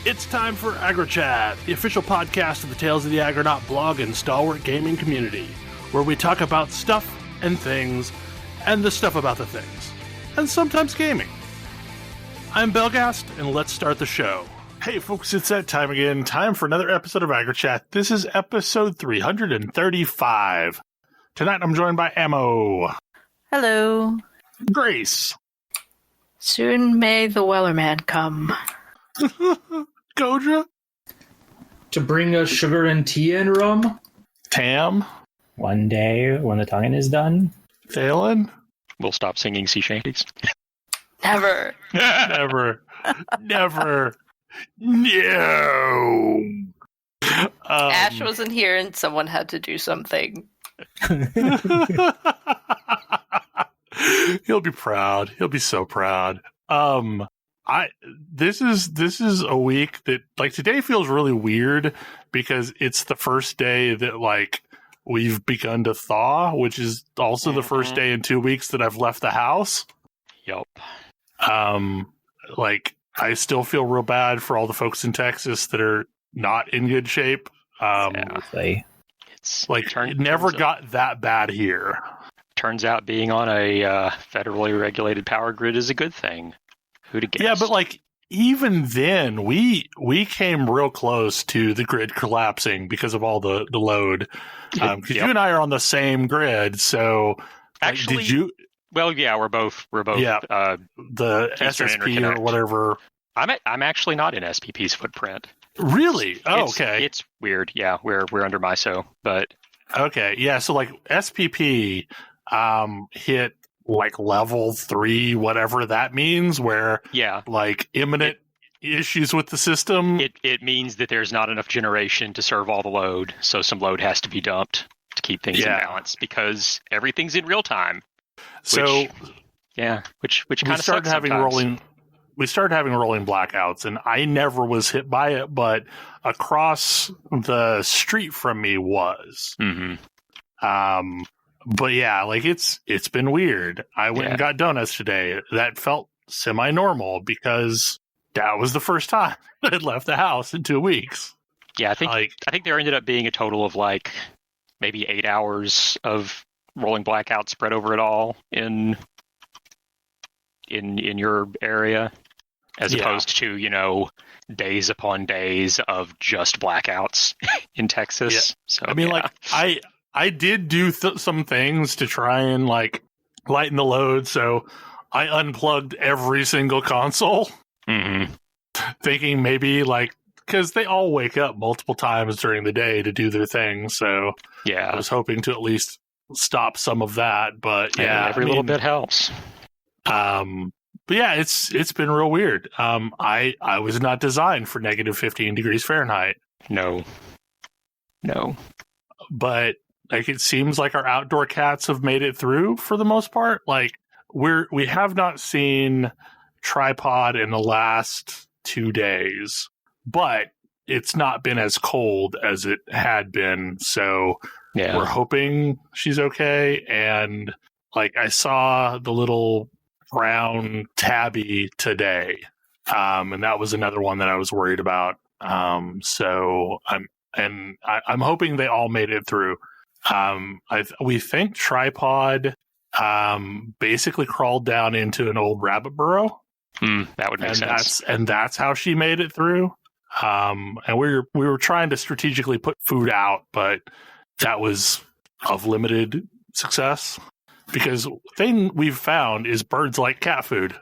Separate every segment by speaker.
Speaker 1: It's time for AggroChat, the official podcast of the Tales of the Aggronaut blog and stalwart gaming community, where we talk about stuff and things, and the stuff about the things, and sometimes gaming. I'm Belgast, and let's start the show. Hey folks, it's that time again. Time for another episode of AggroChat. This is episode 335. Tonight I'm joined by Ammo.
Speaker 2: Hello.
Speaker 1: Grace.
Speaker 2: Soon may the Wellerman come.
Speaker 1: Kodra.
Speaker 3: To bring us sugar and tea and rum.
Speaker 1: Tam.
Speaker 4: One day when the tonguing is done.
Speaker 1: Thalen.
Speaker 5: We'll stop singing sea shanties.
Speaker 2: Never.
Speaker 1: Never. Never. No.
Speaker 2: Ash wasn't here and someone had to do something.
Speaker 1: He'll be proud. He'll be so proud. This is a week that, like, today feels really weird because it's the first day that, like, we've begun to thaw, which is also the first day in 2 weeks that I've left the house.
Speaker 5: Yup.
Speaker 1: Like, I still feel real bad for all the folks in Texas that are not in good shape.
Speaker 5: It's
Speaker 1: like, it never got that bad here.
Speaker 5: Turns out being on a federally regulated power grid is a good thing. Who'd have guessed?
Speaker 1: Yeah, but, like, even then, we came real close to the grid collapsing because of all the load. Because you and I are on the same grid, so
Speaker 5: actually,
Speaker 1: did you?
Speaker 5: Well, yeah, we're both.
Speaker 1: Yeah, the SSP or whatever.
Speaker 5: I'm actually not in SPP's footprint.
Speaker 1: Really? Okay.
Speaker 5: It's weird. Yeah, we're under MISO, but
Speaker 1: okay, yeah. So, like, SPP hit, like, level 3, whatever that means, where, like, imminent issues with the system.
Speaker 5: It means that there's not enough generation to serve all the load, so some load has to be dumped to keep things in balance because everything's in real time.
Speaker 1: So,
Speaker 5: which kind of sucks
Speaker 1: sometimes. We started having rolling blackouts, and I never was hit by it, but across the street from me was.
Speaker 5: Mm-hmm.
Speaker 1: But yeah, like, it's been weird. I went and got donuts today. That felt semi-normal because that was the first time I had left the house in 2 weeks.
Speaker 5: Yeah, I think there ended up being a total of, like, maybe 8 hours of rolling blackout spread over it all in your area, as opposed to, days upon days of just blackouts in Texas. Yeah. So
Speaker 1: I mean, like, I did do some things to try and, like, lighten the load, so I unplugged every single console, thinking maybe, like, because they all wake up multiple times during the day to do their thing, so I was hoping to at least stop some of that, but
Speaker 5: every little bit helps.
Speaker 1: But yeah, it's been real weird. I was not designed for negative 15 degrees Fahrenheit.
Speaker 5: No.
Speaker 1: But, like, it seems like our outdoor cats have made it through for the most part. Like, we have not seen Tripod in the last 2 days, but it's not been as cold as it had been. So we're hoping she's okay. And, like, I saw the little brown tabby today, and that was another one that I was worried about. So I'm hoping they all made it through. We think Tripod basically crawled down into an old rabbit burrow.
Speaker 5: That would make sense.
Speaker 1: That's how she made it through. And we were trying to strategically put food out, but that was of limited success. Because thing we've found is birds like cat food.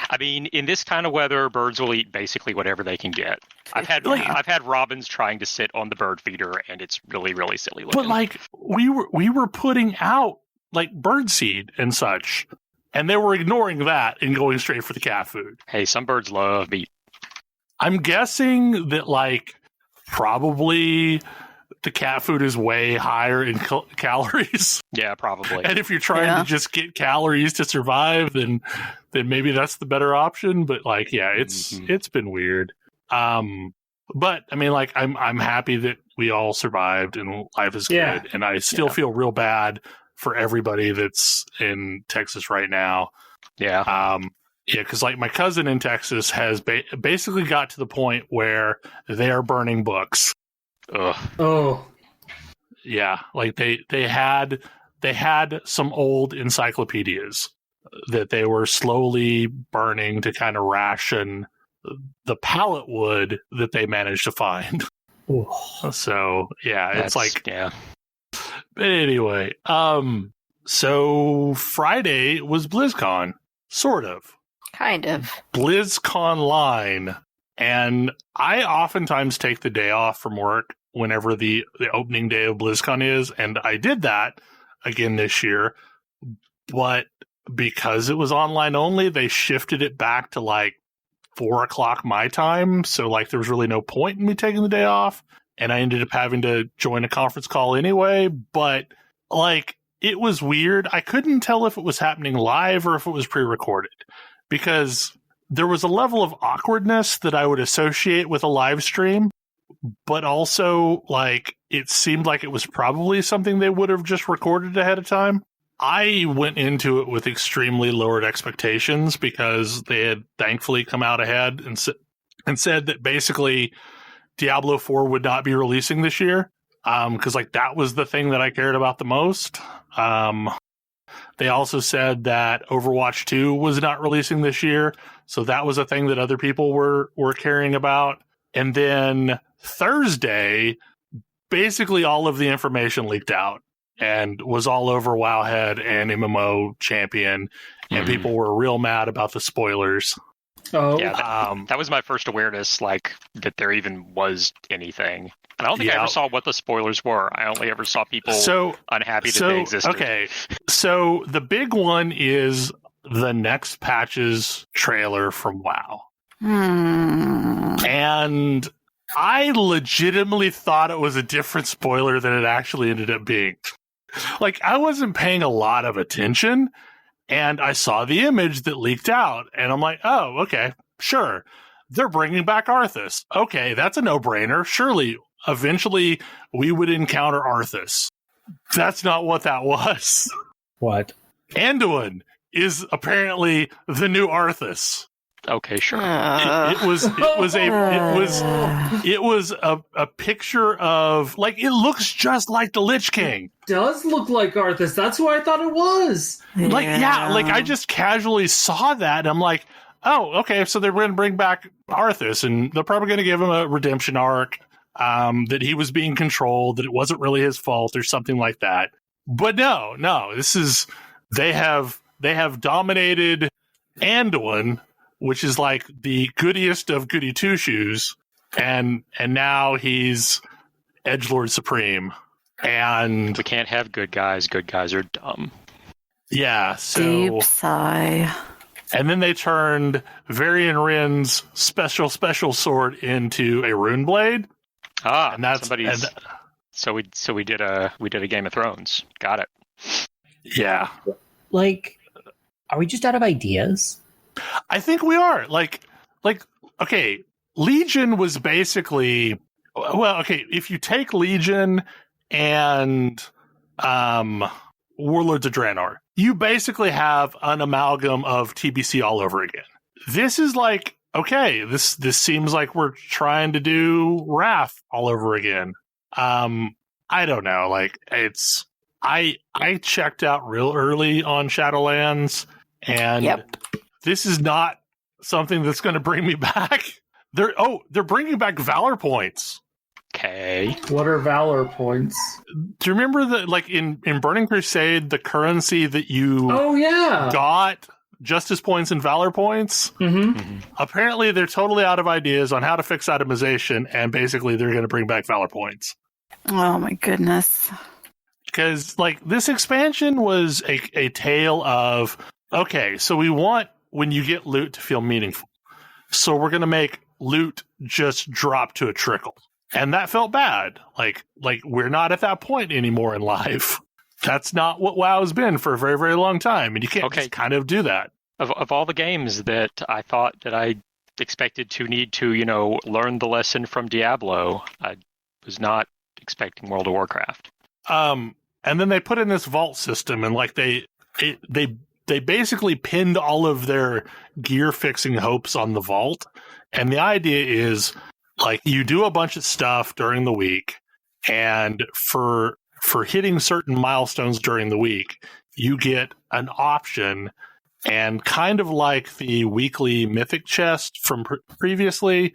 Speaker 5: I mean, in this kind of weather, birds will eat basically whatever they can get. I've had robins trying to sit on the bird feeder, and it's really, really silly looking.
Speaker 1: But, like, we were putting out, like, bird seed and such, and they were ignoring that and going straight for the cat food.
Speaker 5: Hey, some birds love meat.
Speaker 1: I'm guessing that, like, probably the cat food is way higher in calories.
Speaker 5: Yeah, probably.
Speaker 1: And if you're trying to just get calories to survive, then maybe that's the better option. But, like, it's been weird. But I mean, like, I'm happy that we all survived and life is good. And I still feel real bad for everybody that's in Texas right now.
Speaker 5: Yeah.
Speaker 1: Yeah, because like my cousin in Texas has basically got to the point where they are burning books.
Speaker 5: Ugh.
Speaker 3: Oh,
Speaker 1: Yeah, like they had some old encyclopedias that they were slowly burning to kind of ration the pallet wood that they managed to find.
Speaker 4: Ooh.
Speaker 1: So yeah, it's like
Speaker 5: yeah.
Speaker 1: But anyway, so Friday was BlizzCon, sort of.
Speaker 2: Kind of.
Speaker 1: BlizzConline, and I oftentimes take the day off from work whenever the opening day of BlizzCon is, and I did that again this year, but because it was online only, they shifted it back to like 4:00 my time, so like there was really no point in me taking the day off, and I ended up having to join a conference call anyway, but like it was weird. I couldn't tell if it was happening live or if it was pre-recorded, because there was a level of awkwardness that I would associate with a live stream, but also like it seemed like it was probably something they would have just recorded ahead of time. I went into it with extremely lowered expectations because they had thankfully come out ahead and said that basically Diablo 4 would not be releasing this year, because like that was the thing that I cared about the most. They also said that Overwatch 2 was not releasing this year, so that was a thing that other people were caring about. And then Thursday, basically all of the information leaked out and was all over Wowhead and MMO Champion, and people were real mad about the spoilers.
Speaker 3: Oh,
Speaker 5: Yeah, that was my first awareness, like, that there even was anything. And I don't think I ever saw what the spoilers were. I only ever saw people unhappy that they existed.
Speaker 1: Okay, so the big one is the next patch's trailer from WoW. And I legitimately thought it was a different spoiler than it actually ended up being. Like, I wasn't paying a lot of attention, and I saw the image that leaked out, and I'm like, oh, okay, sure. They're bringing back Arthas. Okay, that's a no-brainer. Surely, eventually, we would encounter Arthas. That's not what that was.
Speaker 4: What?
Speaker 1: Anduin is apparently the new Arthas.
Speaker 5: Okay, sure.
Speaker 1: It was a picture of, like, it looks just like the Lich King.
Speaker 3: does look like Arthas. That's who I thought it was.
Speaker 1: Like, yeah, like I just casually saw that and I'm like, oh, okay, so they're going to bring back Arthas and they're probably going to give him a redemption arc, that he was being controlled, that it wasn't really his fault or something like that. But no, this is, they have dominated Anduin, which is like the goodiest of goody two shoes, and now he's Edgelord Supreme. And
Speaker 5: we can't have good guys. Good guys are dumb.
Speaker 1: Yeah, so
Speaker 6: deep sigh.
Speaker 1: And then they turned Varian Wren's special sword into a rune blade.
Speaker 5: Ah,
Speaker 1: and that's
Speaker 5: so we did a Game of Thrones. Got it.
Speaker 1: Yeah.
Speaker 4: Like, are we just out of ideas?
Speaker 1: I think we are. Like, okay, Legion was basically, well, okay, if you take Legion and Warlords of Draenor, you basically have an amalgam of TBC all over again. This is like, okay, this seems like we're trying to do Wrath all over again. I don't know, like, it's, I checked out real early on Shadowlands, and this is not something that's going to bring me back. They're bringing back Valor points.
Speaker 5: Okay.
Speaker 3: What are Valor points?
Speaker 1: Do you remember that, like, in Burning Crusade, the currency that you got, Justice points and Valor points? Apparently, they're totally out of ideas on how to fix itemization, and basically they're going to bring back Valor points.
Speaker 6: Oh my goodness.
Speaker 1: Because, like, this expansion was a tale of, okay, so we want when you get loot to feel meaningful. So we're going to make loot just drop to a trickle. And that felt bad. Like we're not at that point anymore in life. That's not what WoW has been for a very, very long time. And you can't just kind of do that.
Speaker 5: Of all the games that I thought that I expected to need to, learn the lesson from Diablo, I was not expecting World of Warcraft.
Speaker 1: And then they put in this vault system, and like they they basically pinned all of their gear fixing hopes on the vault. And the idea is, like, you do a bunch of stuff during the week, and for hitting certain milestones during the week, you get an option, and kind of like the weekly mythic chest from previously,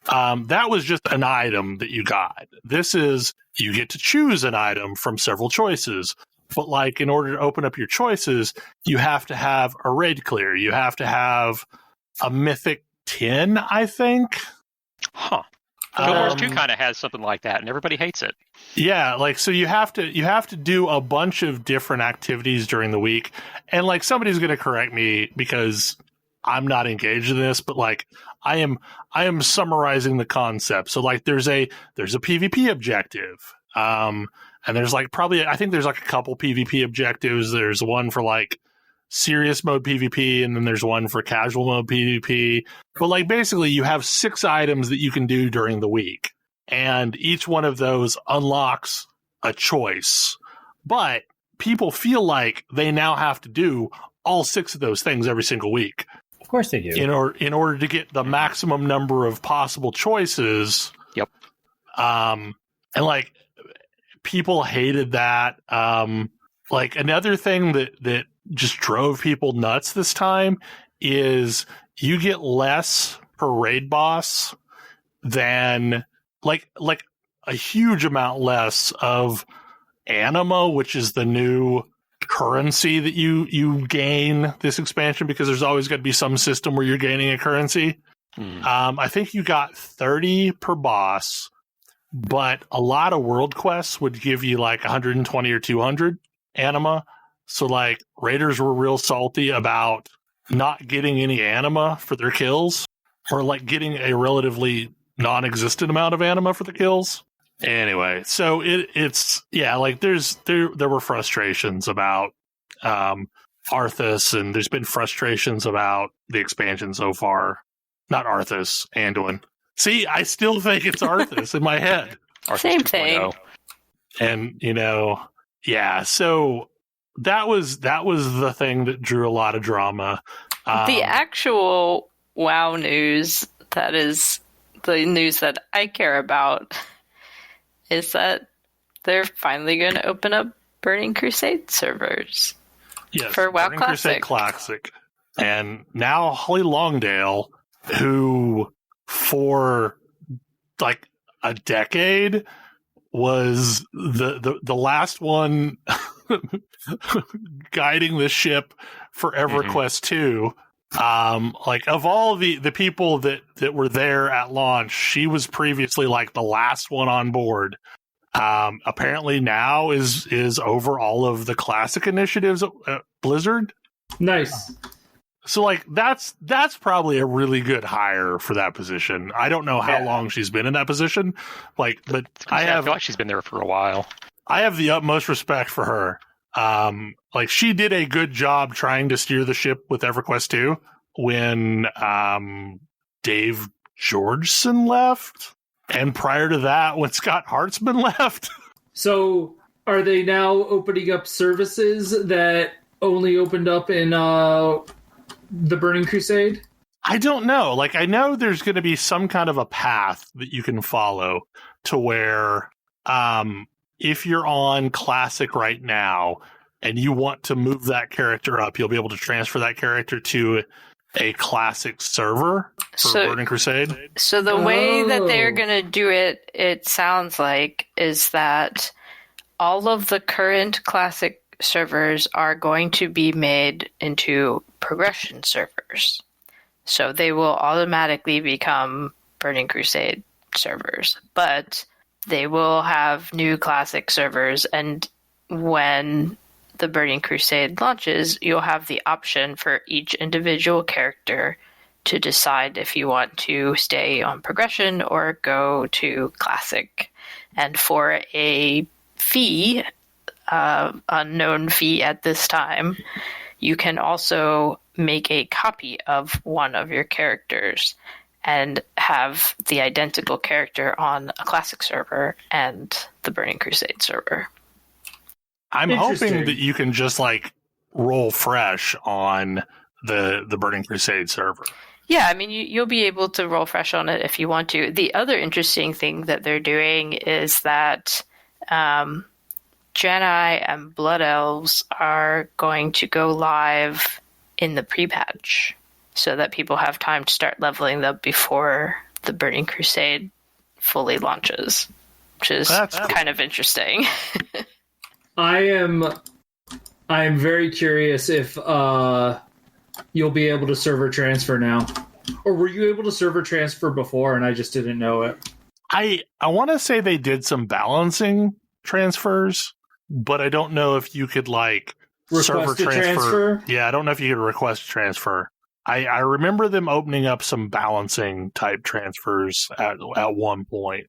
Speaker 1: that was just an item that you got. This is, you get to choose an item from several choices. But, like, in order to open up your choices, you have to have a raid clear. You have to have a mythic 10, I think.
Speaker 5: Huh. Guild Wars 2 kind of has something like that, and everybody hates it.
Speaker 1: Yeah, like, so you have to do a bunch of different activities during the week, and, like, somebody's going to correct me because I'm not engaged in this, but, like, I am summarizing the concept. So, like, there's a PvP objective, and there's, like, I think there's, like, a couple PvP objectives. There's one for, like, serious mode PvP, and then there's one for casual mode PvP. But, like, basically you have 6 items that you can do during the week, and each one of those unlocks a choice. But people feel like they now have to do all 6 of those things every single week.
Speaker 4: Of course they do.
Speaker 1: In order to get the maximum number of possible choices.
Speaker 5: Yep.
Speaker 1: And, like, people hated that. Like, another thing that just drove people nuts this time is you get less per raid boss than, like a huge amount less of anima, which is the new currency that you gain this expansion, because there's always going to be some system where you're gaining a currency. I think you got 30 per boss, but a lot of world quests would give you like 120 or 200 anima. So, like, raiders were real salty about not getting any anima for their kills, or, like, getting a relatively non-existent amount of anima for the kills. Anyway, so it's like, there were frustrations about Arthas, and there's been frustrations about the expansion so far. Not Arthas, Anduin. See, I still think it's Arthas in my head.
Speaker 5: Arthas
Speaker 2: Same
Speaker 5: 2.0.
Speaker 2: thing.
Speaker 1: And, yeah, so that was the thing that drew a lot of drama.
Speaker 2: The actual WoW news, that is the news that I care about, is that they're finally going to open up Burning Crusade servers.
Speaker 1: Yes,
Speaker 2: for WoW
Speaker 1: Burning Crusade Classic. And now Holly Longdale, who for like a decade was the last one guiding the ship for EverQuest 2. Like, of all the people that were there at launch, she was previously like the last one on board. Apparently now is over all of the classic initiatives at Blizzard.
Speaker 3: Nice.
Speaker 1: So, like, that's probably a really good hire for that position. I don't know how long she's been in that position, like, but I
Speaker 5: feel like she's been there for a while.
Speaker 1: I have the utmost respect for her. Like, she did a good job trying to steer the ship with EverQuest 2 when Dave Georgeson left, and prior to that when Scott Hartzman left.
Speaker 3: So, are they now opening up services that only opened up in the Burning Crusade?
Speaker 1: I don't know. Like, I know there's going to be some kind of a path that you can follow to where if you're on Classic right now and you want to move that character up, you'll be able to transfer that character to a Classic server for Burning Crusade.
Speaker 2: So the way that they're going to do it, it sounds like, is that all of the current Classic servers are going to be made into progression servers. So they will automatically become Burning Crusade servers, but they will have new Classic servers, and when the Burning Crusade launches, you'll have the option for each individual character to decide if you want to stay on progression or go to Classic. And for a fee, unknown fee at this time, you can also make a copy of one of your characters and have the identical character on a Classic server and the Burning Crusade server.
Speaker 1: I'm hoping that you can just, like, roll fresh on the Burning Crusade server.
Speaker 2: Yeah, I mean, you'll be able to roll fresh on it if you want to. The other interesting thing that they're doing is that Jedi and Blood Elves are going to go live in the pre-patch so that people have time to start leveling them before the Burning Crusade fully launches, which is kind of interesting.
Speaker 3: I am very curious if you'll be able to server transfer now. Or were you able to server transfer before and I just didn't know it?
Speaker 1: I want to say they did some balancing transfers, but I don't know if you could server transfer. Yeah, I don't know if you could request transfer. I remember them opening up some balancing type transfers at one point.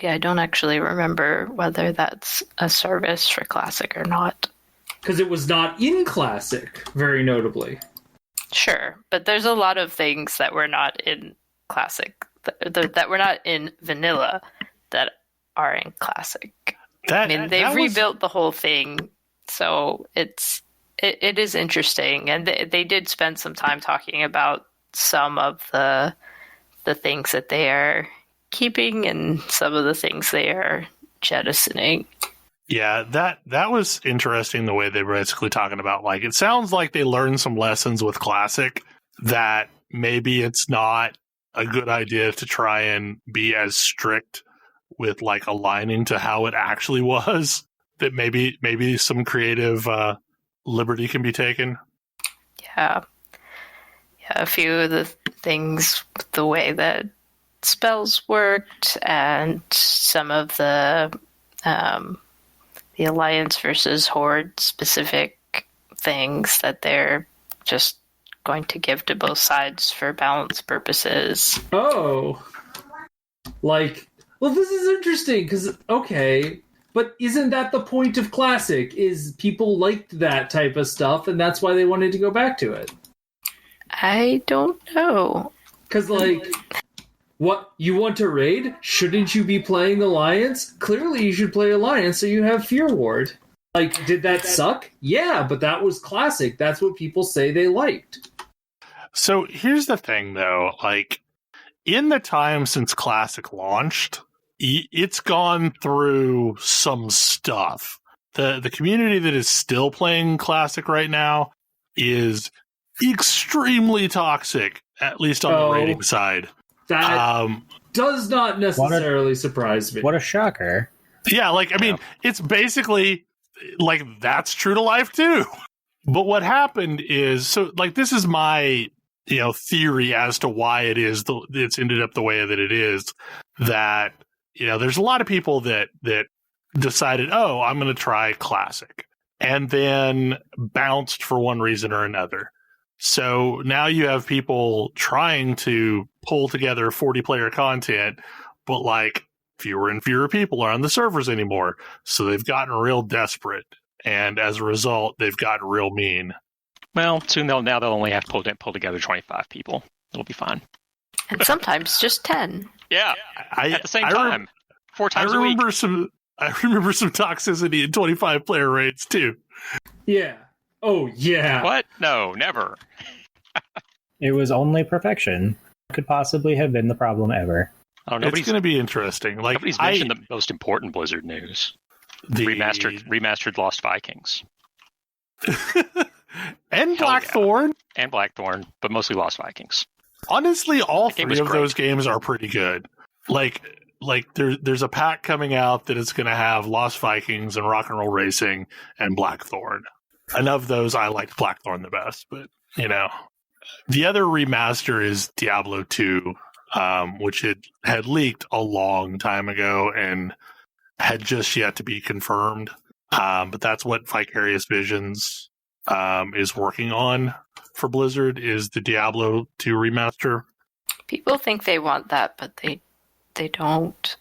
Speaker 2: Yeah, I don't actually remember whether that's a service for Classic or not.
Speaker 3: Because it was not in Classic, very notably.
Speaker 2: Sure, but there's a lot of things that were not in Classic, that were not in Vanilla, that are in Classic. They've rebuilt the whole thing, so it is interesting, and they did spend some time talking about some of the things that they are keeping and some of the things they are jettisoning.
Speaker 1: Yeah, that was interesting the way they were basically talking about, it sounds like they learned some lessons with Classic that maybe it's not a good idea to try and be as strict with aligning to how it actually was, that maybe some creative liberty can be taken.
Speaker 2: Yeah, a few of the things, the way that spells worked and some of the Alliance versus Horde specific things that they're just going to give to both sides for balance purposes.
Speaker 3: Oh. Well, this is interesting, because, okay, but isn't that the point of Classic, is people liked that type of stuff, and that's why they wanted to go back to it?
Speaker 2: I don't know.
Speaker 3: Because, what, you want to raid? Shouldn't you be playing Alliance? Clearly you should play Alliance so you have Fear Ward. Did that suck? Yeah, but that was Classic. That's what people say they liked.
Speaker 1: So here's the thing, though. In the time since Classic launched, it's gone through some stuff. The community that is still playing Classic right now is extremely toxic, at least on the rating side.
Speaker 3: That does not necessarily surprise me.
Speaker 4: What a shocker.
Speaker 1: Yeah, it's basically, that's true to life, too. But what happened is, this is my, theory as to why it's ended up the way that it is, that, there's a lot of people that decided, I'm going to try Classic, and then bounced for one reason or another. So now you have people trying to pull together 40-player content, but fewer and fewer people are on the servers anymore. So they've gotten real desperate, and as a result, they've gotten real mean.
Speaker 5: Well, soon they'll only have to pull together 25 people. It'll be fine.
Speaker 2: And sometimes just 10.
Speaker 5: Yeah, at the same time. 4 times a week.
Speaker 1: I remember some toxicity in 25-player raids, too.
Speaker 3: Yeah. Oh, yeah.
Speaker 5: What? No, never.
Speaker 4: It was only perfection. Could possibly have been the problem ever.
Speaker 5: Oh,
Speaker 1: it's going to be interesting.
Speaker 5: Nobody's mentioned the most important Blizzard news. The remastered Lost Vikings.
Speaker 1: And Blackthorn.
Speaker 5: And Blackthorn, but mostly Lost Vikings.
Speaker 1: Honestly, all three of those games are pretty good. There's a pack coming out that is going to have Lost Vikings and Rock and Roll Racing and Blackthorn. And of those, I liked Blackthorn the best, but, The other remaster is Diablo 2, which had leaked a long time ago and had just yet to be confirmed. But that's what Vicarious Visions is working on for Blizzard, is the Diablo 2 remaster.
Speaker 2: People think they want that, but they don't.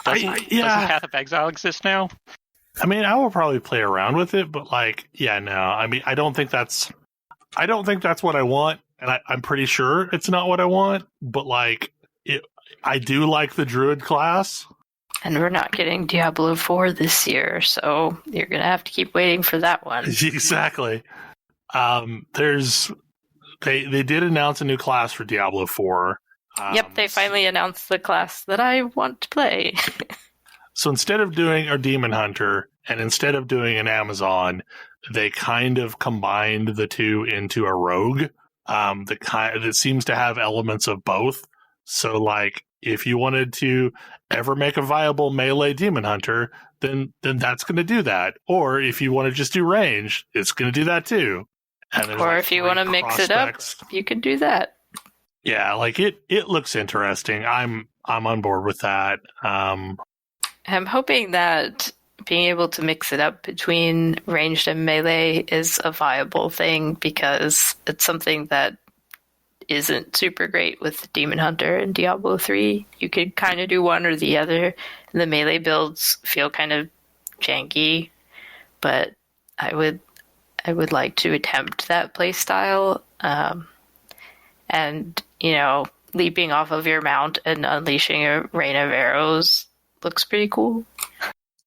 Speaker 5: Doesn't Path of Exile exist now?
Speaker 1: I will probably play around with it, but no. I don't think that's what I want, and I'm pretty sure it's not what I want. But I do like the Druid class,
Speaker 2: and we're not getting Diablo 4 this year, so you're gonna have to keep waiting for that one.
Speaker 1: Exactly. They did announce a new class for Diablo 4.
Speaker 2: Yep, they finally announced the class that I want to play.
Speaker 1: So instead of doing a Demon Hunter and instead of doing an Amazon, they kind of combined the two into a rogue. That seems to have elements of both. So, like, if you wanted to ever make a viable melee Demon Hunter, then that's going to do that. Or if you want to just do range, it's going to do that too.
Speaker 2: Or if you want to mix it up, you could do that.
Speaker 1: Yeah, like it looks interesting. I'm on board with that. I'm
Speaker 2: hoping that being able to mix it up between ranged and melee is a viable thing, because it's something that isn't super great with Demon Hunter and Diablo 3. You could kind of do one or the other. The melee builds feel kind of janky, but I would like to attempt that playstyle. And, leaping off of your mount and unleashing a rain of arrows looks pretty cool.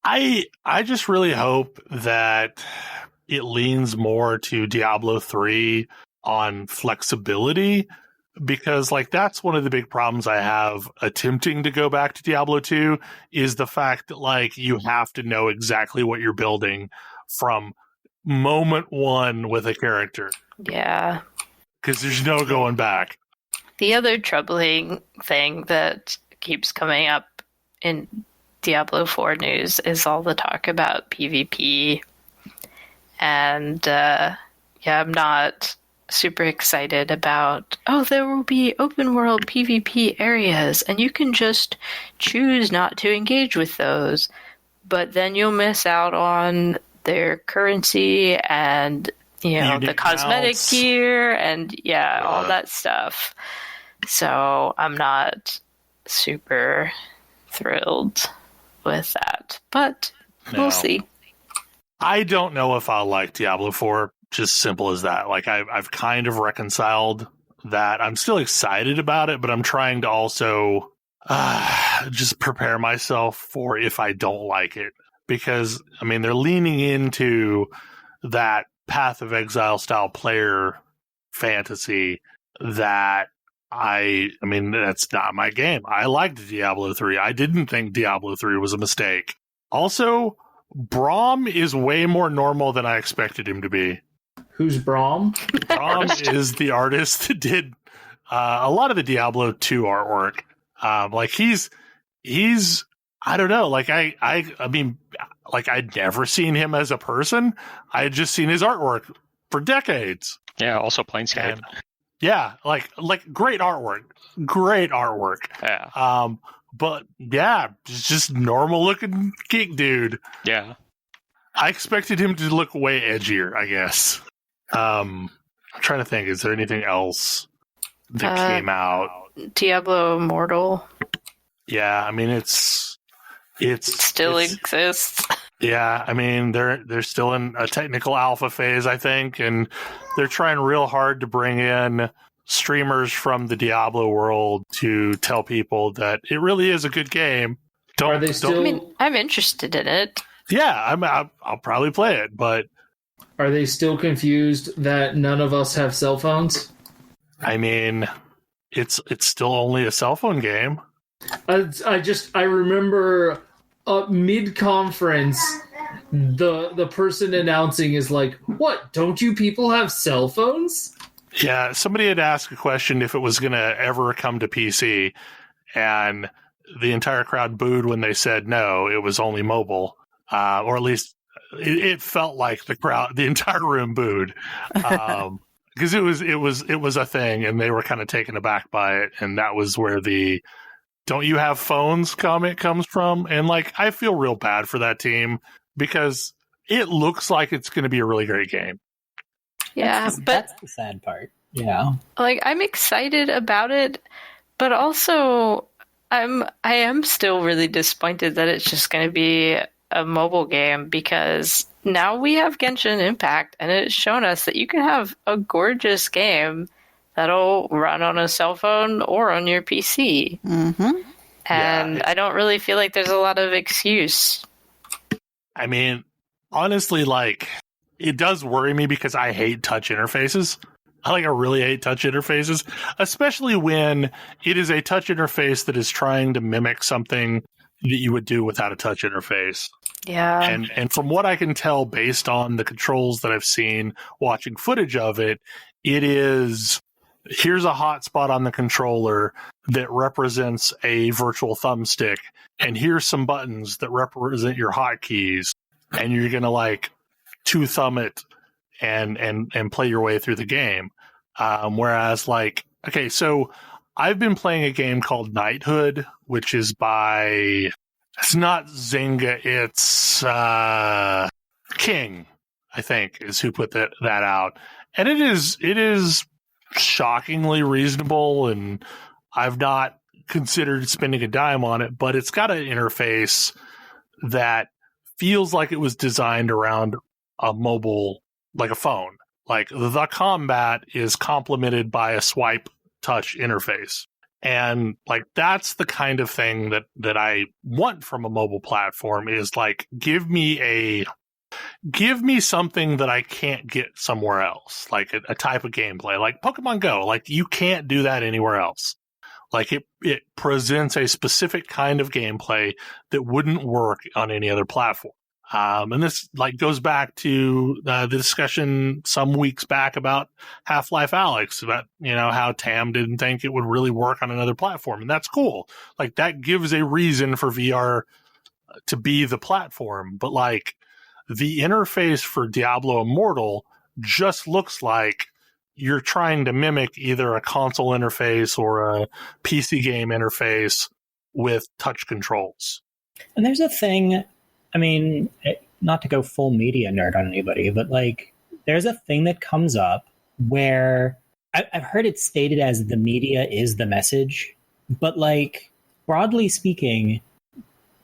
Speaker 1: I just really hope that it leans more to Diablo 3 on flexibility, because like that's one of the big problems I have attempting to go back to Diablo 2 is the fact that like you have to know exactly what you're building from moment one with a character.
Speaker 2: Yeah.
Speaker 1: Because there's no going back.
Speaker 2: The other troubling thing that keeps coming up in Diablo 4 news is all the talk about PvP. And I'm not super excited about, there will be open world PvP areas and you can just choose not to engage with those. But then you'll miss out on their currency and the cosmetic gear and all that stuff. So I'm not super thrilled with that, but we'll see.
Speaker 1: I don't know if I'll like Diablo 4, just simple as that. Like I've kind of reconciled that. I'm still excited about it, but I'm trying to also just prepare myself for if I don't like it, because I mean they're leaning into that Path of Exile style player fantasy that I mean, that's not my game. I liked Diablo 3. I didn't think Diablo 3 was a mistake. Also, Braum is way more normal than I expected him to be.
Speaker 3: Who's Braum?
Speaker 1: Braum is the artist that did a lot of the Diablo 2 artwork. Like he's I don't know. Like I mean, like I'd never seen him as a person. I had just seen his artwork for decades.
Speaker 5: Yeah, also Planescape.
Speaker 1: And, yeah, like great artwork.
Speaker 5: Yeah.
Speaker 1: But yeah, just normal looking geek dude.
Speaker 5: Yeah.
Speaker 1: I expected him to look way edgier, I guess. I'm trying to think, is there anything else that came out?
Speaker 2: Diablo Immortal.
Speaker 1: Yeah, I mean it still
Speaker 2: exists.
Speaker 1: Yeah, I mean they're still in a technical alpha phase, I think, and they're trying real hard to bring in streamers from the Diablo world to tell people that it really is a good game.
Speaker 3: Are they still?
Speaker 2: I mean, I'm interested in it.
Speaker 1: Yeah, I'll probably play it, but
Speaker 3: are they still confused that none of us have cell phones?
Speaker 1: I mean, it's still only a cell phone game.
Speaker 3: I remember mid-conference, the person announcing is like, "What? Don't you people have cell phones?"
Speaker 1: Yeah, somebody had asked a question if it was going to ever come to PC, and the entire crowd booed when they said no, it was only mobile, or at least it felt like the entire room booed, because it was a thing, and they were kind of taken aback by it, and that was where the "don't you have phones" comment comes from. And like, I feel real bad for that team because it looks like it's going to be a really great game.
Speaker 2: Yeah,
Speaker 4: that's the sad part. Yeah.
Speaker 2: Like, I'm excited about it, but also I am still really disappointed that it's just going to be a mobile game, because now we have Genshin Impact, and it's shown us that you can have a gorgeous game that'll run on a cell phone or on your PC.
Speaker 6: Mm-hmm.
Speaker 2: And I don't really feel like there's a lot of excuse.
Speaker 1: I mean, honestly, like, it does worry me because I hate touch interfaces. I really hate touch interfaces, especially when it is a touch interface that is trying to mimic something that you would do without a touch interface.
Speaker 2: Yeah.
Speaker 1: And from what I can tell, based on the controls that I've seen watching footage of it, it is, here's a hotspot on the controller that represents a virtual thumbstick, and here's some buttons that represent your hotkeys, and you're going to two thumb it and play your way through the game. Whereas okay, so I've been playing a game called Knighthood, which is by, it's not Zynga, it's King, I think, is who put that out. And it is shockingly reasonable, and I've not considered spending a dime on it, but it's got an interface that feels like it was designed around a mobile, like a phone. The combat is complemented by a swipe touch interface. And that's the kind of thing that I want from a mobile platform, is give me something that I can't get somewhere else, a type of gameplay, like Pokemon Go. You can't do that anywhere else. It presents a specific kind of gameplay that wouldn't work on any other platform. And this goes back to the discussion some weeks back about Half-Life Alyx, about how Tam didn't think it would really work on another platform, and that's cool. That gives a reason for VR to be the platform, but the interface for Diablo Immortal just looks like you're trying to mimic either a console interface or a PC game interface with touch controls.
Speaker 4: And there's a thing, I mean, not to go full media nerd on anybody, but there's a thing that comes up where I've heard it stated as the media is the message, but broadly speaking,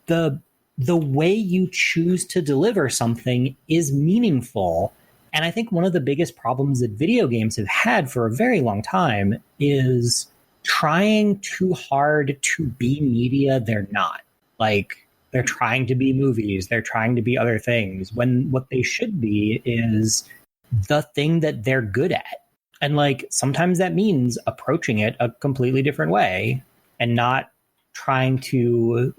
Speaker 4: the way you choose to deliver something is meaningful. And I think one of the biggest problems that video games have had for a very long time is trying too hard to be media they're not. They're trying to be movies, they're trying to be other things, when what they should be is the thing that they're good at. And sometimes that means approaching it a completely different way and not trying to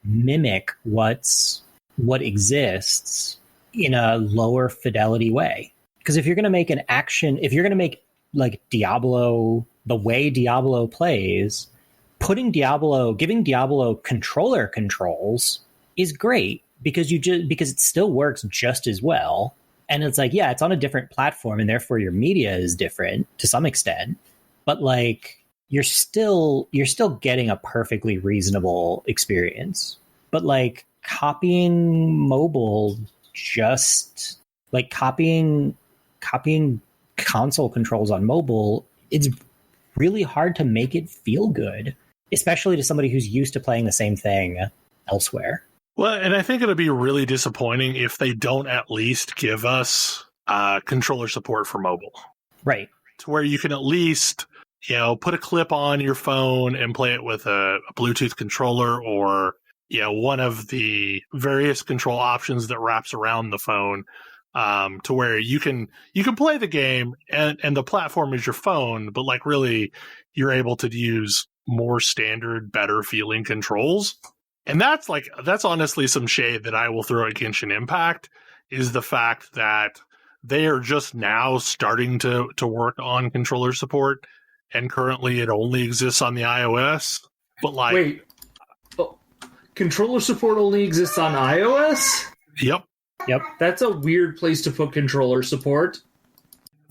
Speaker 4: mimic what exists in a lower fidelity way. Because if you're going to make if you're going to make Diablo the way Diablo plays, giving Diablo controller controls is great because it still works just as well. And it's it's on a different platform, and therefore your media is different to some extent, but you're still getting a perfectly reasonable experience. But copying mobile, just copying console controls on mobile, it's really hard to make it feel good, especially to somebody who's used to playing the same thing elsewhere.
Speaker 1: Well, and I think it'll be really disappointing if they don't at least give us controller support for mobile.
Speaker 4: Right.
Speaker 1: To where you can at least, put a clip on your phone and play it with a Bluetooth controller, or one of the various control options that wraps around the phone, to where you can play the game and the platform is your phone, but really you're able to use more standard, better feeling controls. And that's honestly some shade that I will throw at Genshin Impact, is the fact that they are just now starting to work on controller support, and currently it only exists on the iOS. But
Speaker 3: wait, controller support only exists on iOS?
Speaker 1: Yep.
Speaker 3: That's a weird place to put controller support.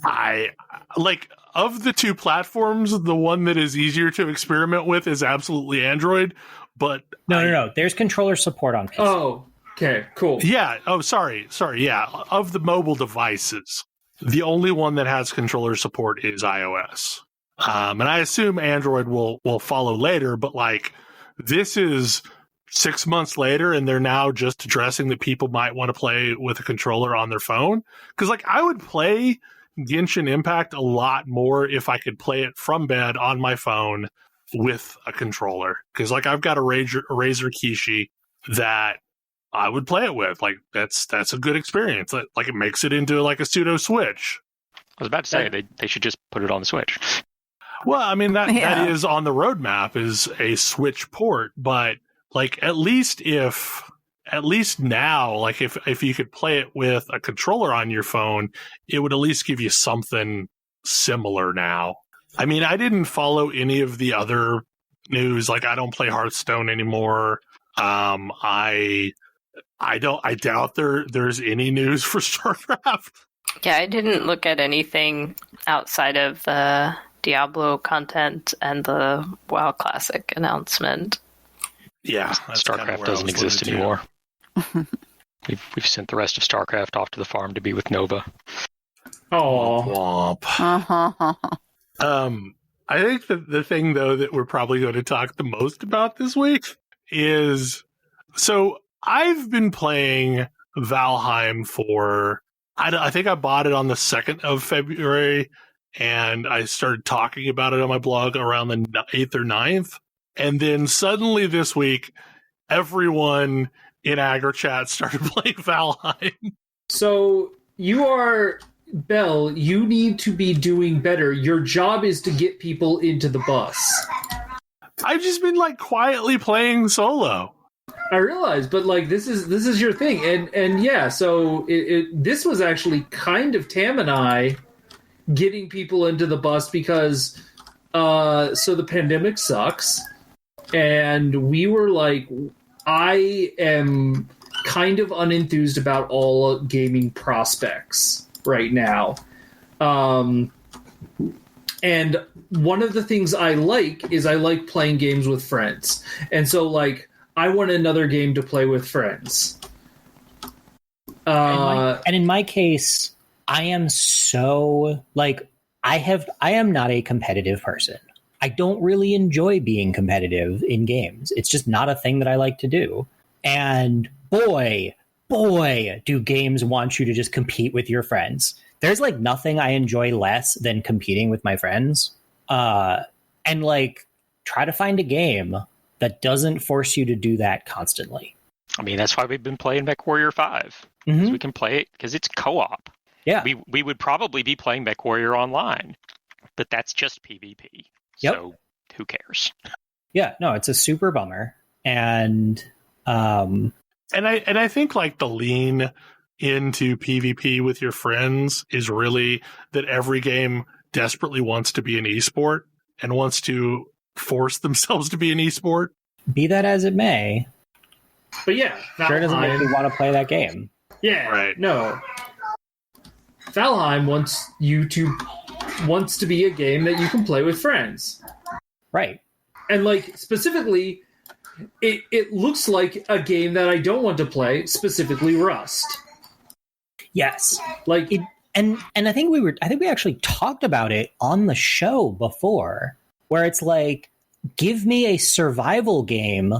Speaker 1: Of the two platforms, the one that is easier to experiment with is absolutely Android. But
Speaker 4: no. There's controller support on PC.
Speaker 3: Oh, okay, cool.
Speaker 1: Yeah. Oh, sorry. Yeah. Of the mobile devices, the only one that has controller support is iOS. And I assume Android will follow later, but this is 6 months later, and they're now just addressing that people might want to play with a controller on their phone. Because I would play Genshin Impact a lot more if I could play it from bed on my phone with a controller. Because I've got a Razer Kishi that I would play it with. Like that's a good experience. Like it makes it into like a pseudo Switch.
Speaker 5: I was about to say they should just put it on the Switch.
Speaker 1: Well, I mean that is on the roadmap is a Switch port, but like at least now, like if you could play it with a controller on your phone, it would at least give you something similar now. I mean, I didn't follow any of the other news. Like I don't play Hearthstone anymore. I doubt there's any news for StarCraft.
Speaker 2: Yeah, I didn't look at anything outside of the Diablo content and the WoW Classic announcement.
Speaker 1: Yeah,
Speaker 5: StarCraft doesn't exist anymore. We've sent the rest of StarCraft off to the farm to be with Nova.
Speaker 1: Oh, I think the thing though that we're probably going to talk the most about this week is so I've been playing Valheim for I think I bought it on the 2nd of February, and I started talking about it on my blog around the 8th or 9th. And then suddenly this week, everyone in AggroChat started playing Valheim.
Speaker 3: So you are, Bell, you need to be doing better. Your job is to get people into the bus.
Speaker 1: I've just been like quietly playing solo.
Speaker 3: I realize, but like this is your thing, and yeah. So this was actually kind of Tam and I getting people into the bus because so the pandemic sucks, and we were like, I am kind of unenthused about all gaming prospects right now, and one of the things I like is I like playing games with friends, and so like. I want another game to play with friends.
Speaker 4: And in my case, I am so like I am not a competitive person. I don't really enjoy being competitive in games. It's just not a thing that I like to do. And boy, do games want you to just compete with your friends. There's like nothing I enjoy less than competing with my friends. And like try to find a game that doesn't force you to do that constantly.
Speaker 5: I mean, that's why we've been playing MechWarrior 5.
Speaker 4: Mm-hmm.
Speaker 5: We can play it because it's co-op.
Speaker 4: Yeah.
Speaker 5: We would probably be playing MechWarrior online, but that's just PvP.
Speaker 4: Yep.
Speaker 5: So who cares?
Speaker 4: Yeah, no, it's a super bummer. And
Speaker 1: I think like the lean into PvP with your friends is really that every game desperately wants to be an esport and wants to force themselves to be an esport.
Speaker 4: Be that as it may.
Speaker 3: But yeah,
Speaker 4: sure doesn't make me want to play that game.
Speaker 3: Yeah,
Speaker 1: right.
Speaker 3: No. Valheim wants to be a game that you can play with friends.
Speaker 4: Right.
Speaker 3: And like specifically, it looks like a game that I don't want to play, specifically Rust.
Speaker 4: Yes.
Speaker 3: Like
Speaker 4: and I think we actually talked about it on the show before. Where it's like, give me a survival game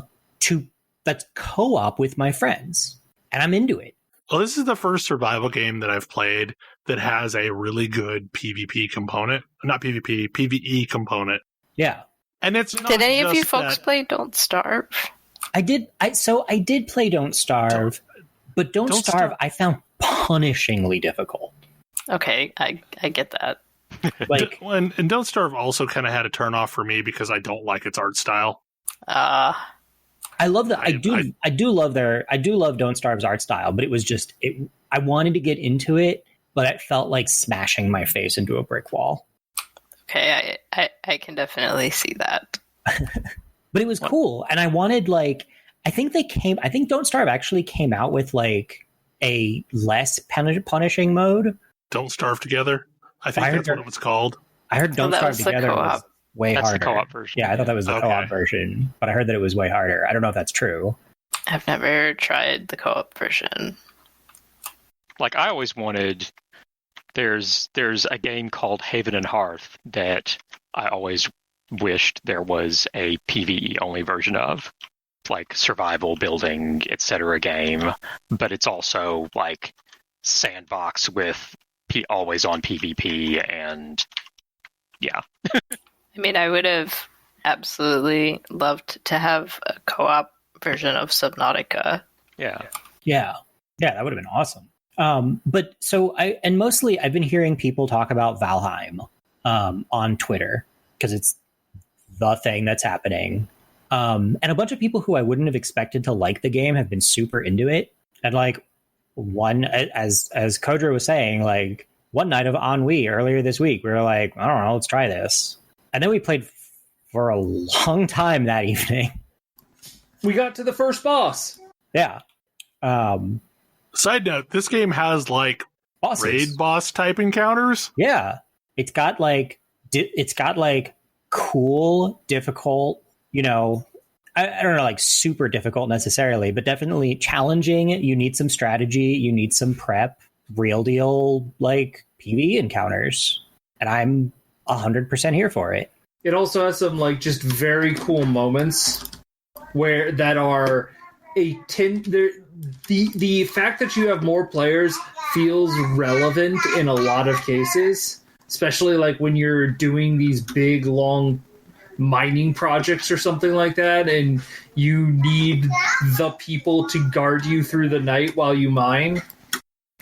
Speaker 4: that's co-op with my friends, and I'm into it.
Speaker 1: Well, this is the first survival game that I've played that has a really good PvP component. Not PvP, PvE component.
Speaker 4: Yeah.
Speaker 1: And it's not
Speaker 2: Did any of you
Speaker 1: just
Speaker 2: folks play Don't Starve?
Speaker 4: I did play Don't Starve, but Don't Starve I found punishingly difficult.
Speaker 2: Okay, I get that.
Speaker 4: Like,
Speaker 1: and Don't Starve also kind of had a turnoff for me because I don't like its art style.
Speaker 4: I love that. I do love Don't Starve's art style, but it was just I wanted to get into it, but it felt like smashing my face into a brick wall.
Speaker 2: Okay, I can definitely see that.
Speaker 4: But it was cool, and I wanted like I think Don't Starve actually came out with like a less punishing mode.
Speaker 1: Don't Starve Together. I think that's what it was called.
Speaker 4: I heard Don't Starve Together was way harder.
Speaker 5: That's the co-op version.
Speaker 4: Yeah, I thought that was the co-op version, but I heard that it was way harder. I don't know if that's true.
Speaker 2: I've never tried the co-op version.
Speaker 5: Like I always wanted, there's a game called Haven and Hearth that I always wished there was a PvE only version of, like survival building, etc. game, but it's also like sandbox with always on PvP, and yeah.
Speaker 2: I mean, I would have absolutely loved to have a co-op version of Subnautica.
Speaker 5: Yeah.
Speaker 4: Yeah, that would have been awesome. But so mostly I've been hearing people talk about Valheim on Twitter because it's the thing that's happening. And a bunch of people who I wouldn't have expected to like the game have been super into it. And like as Kodra was saying, like one night of ennui earlier this week, we were like, I don't know, let's try this. And then we played for a long time that evening.
Speaker 3: We got to the first boss.
Speaker 4: Yeah.
Speaker 1: Side note, this game has like
Speaker 4: Bosses.
Speaker 1: Raid boss type encounters.
Speaker 4: Yeah. It's got like cool, difficult, I don't know, like super difficult necessarily, but definitely challenging. You need some strategy, you need some prep, real deal like PvE encounters. And I'm 100% here for it.
Speaker 3: It also has some like just very cool moments that are the fact that you have more players feels relevant in a lot of cases, especially like when you're doing these big long mining projects or something like that, and you need the people to guard you through the night while you mine.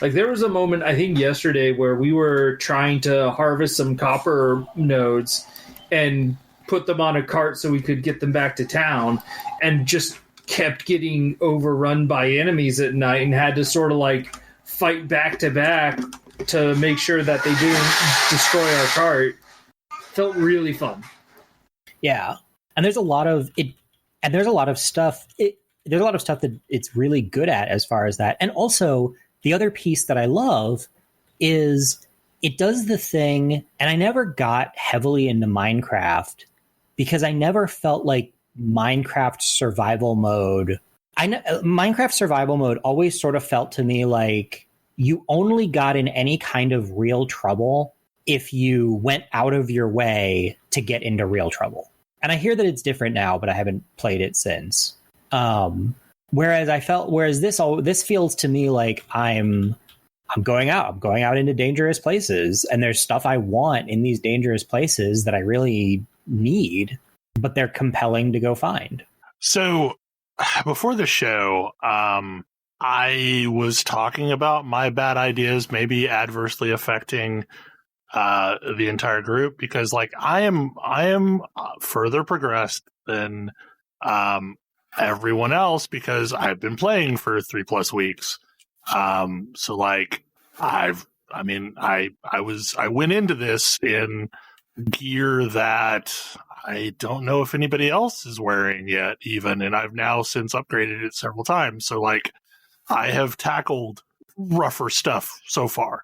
Speaker 3: Like there was a moment, I think yesterday, where we were trying to harvest some copper nodes and put them on a cart so we could get them back to town, and just kept getting overrun by enemies at night and had to sort of like fight back to back to make sure that they didn't destroy our cart. Felt really fun.
Speaker 4: Yeah. And there's a lot of it, and there's a lot of stuff that it's really good at as far as that. And also the other piece that I love is it does the thing, and I never got heavily into Minecraft because I never felt like Minecraft survival mode. Minecraft survival mode always sort of felt to me like you only got in any kind of real trouble if you went out of your way to get into real trouble. And I hear that it's different now, but I haven't played it since. Whereas this feels to me like I'm going out into dangerous places, and there's stuff I want in these dangerous places that I really need, but they're compelling to go find.
Speaker 1: So before the show, I was talking about my bad ideas maybe adversely affecting the entire group, because like I am further progressed than everyone else because I've been playing for 3+ weeks. So like I went into this in gear that I don't know if anybody else is wearing yet even, and I've now since upgraded it several times. So like I have tackled rougher stuff so far.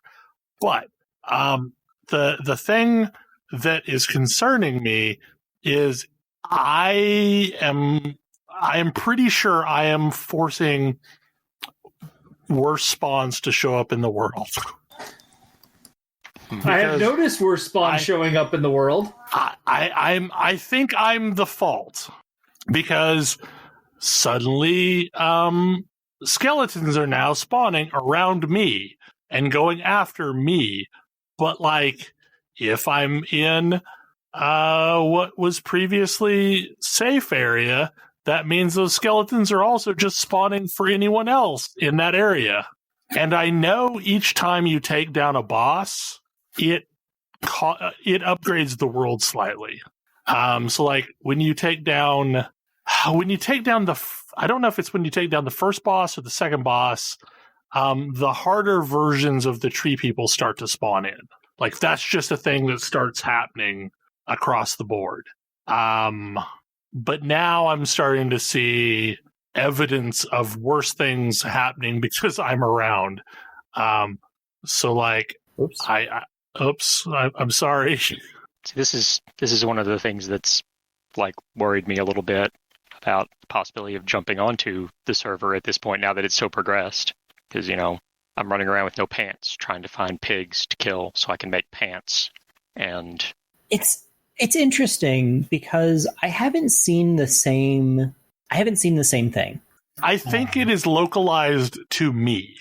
Speaker 1: But the thing that is concerning me is I am pretty sure I am forcing worse spawns to show up in the world.
Speaker 3: I have noticed worse spawns showing up in the world.
Speaker 1: I think I'm the fault, because suddenly skeletons are now spawning around me and going after me. But like if I'm in what was previously safe area, that means those skeletons are also just spawning for anyone else in that area. And I know each time you take down a boss, it upgrades the world slightly. So like when you take down the I don't know if it's when you take down the first boss or the second boss, the harder versions of the tree people start to spawn in. Like that's just a thing that starts happening across the board. But now I'm starting to see evidence of worse things happening because I'm around. So like, I'm sorry.
Speaker 5: See, this is one of the things that's like worried me a little bit about the possibility of jumping onto the server at this point now that it's so progressed. Because, I'm running around with no pants trying to find pigs to kill so I can make pants. And
Speaker 4: it's interesting because I haven't seen the same thing.
Speaker 1: I think it is localized to me.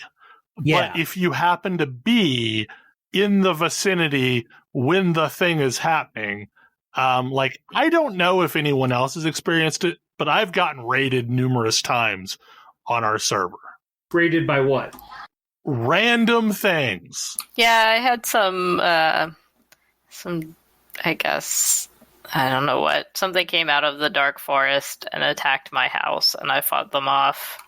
Speaker 4: Yeah.
Speaker 1: But if you happen to be in the vicinity when the thing is happening, like I don't know if anyone else has experienced it, but I've gotten raided numerous times on our server.
Speaker 3: Rated by what?
Speaker 1: Random things.
Speaker 2: Yeah, I had some, I guess, I don't know what. Something came out of the dark forest and attacked my house, and I fought them off.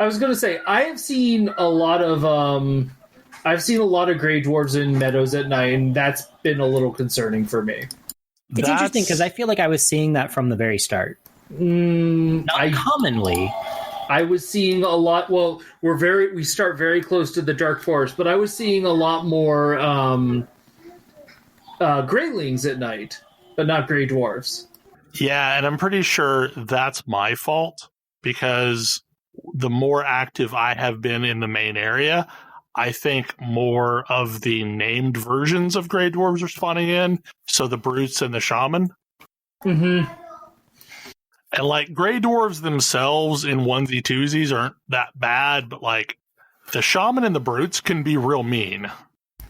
Speaker 3: I was going to say, I've seen a lot of gray dwarves in meadows at night, and that's been a little concerning for me.
Speaker 4: It's interesting because I feel like I was seeing that from the very start. Not commonly.
Speaker 3: I was seeing a lot. Well, we start very close to the dark forest, but I was seeing a lot more greylings at night, but not gray dwarves.
Speaker 1: Yeah, and I'm pretty sure that's my fault because the more active I have been in the main area, I think more of the named versions of Grey Dwarves are spawning in. So the Brutes and the Shaman.
Speaker 3: Mm-hmm.
Speaker 1: And like Grey Dwarves themselves in onesie twosies aren't that bad, but like the Shaman and the Brutes can be real mean.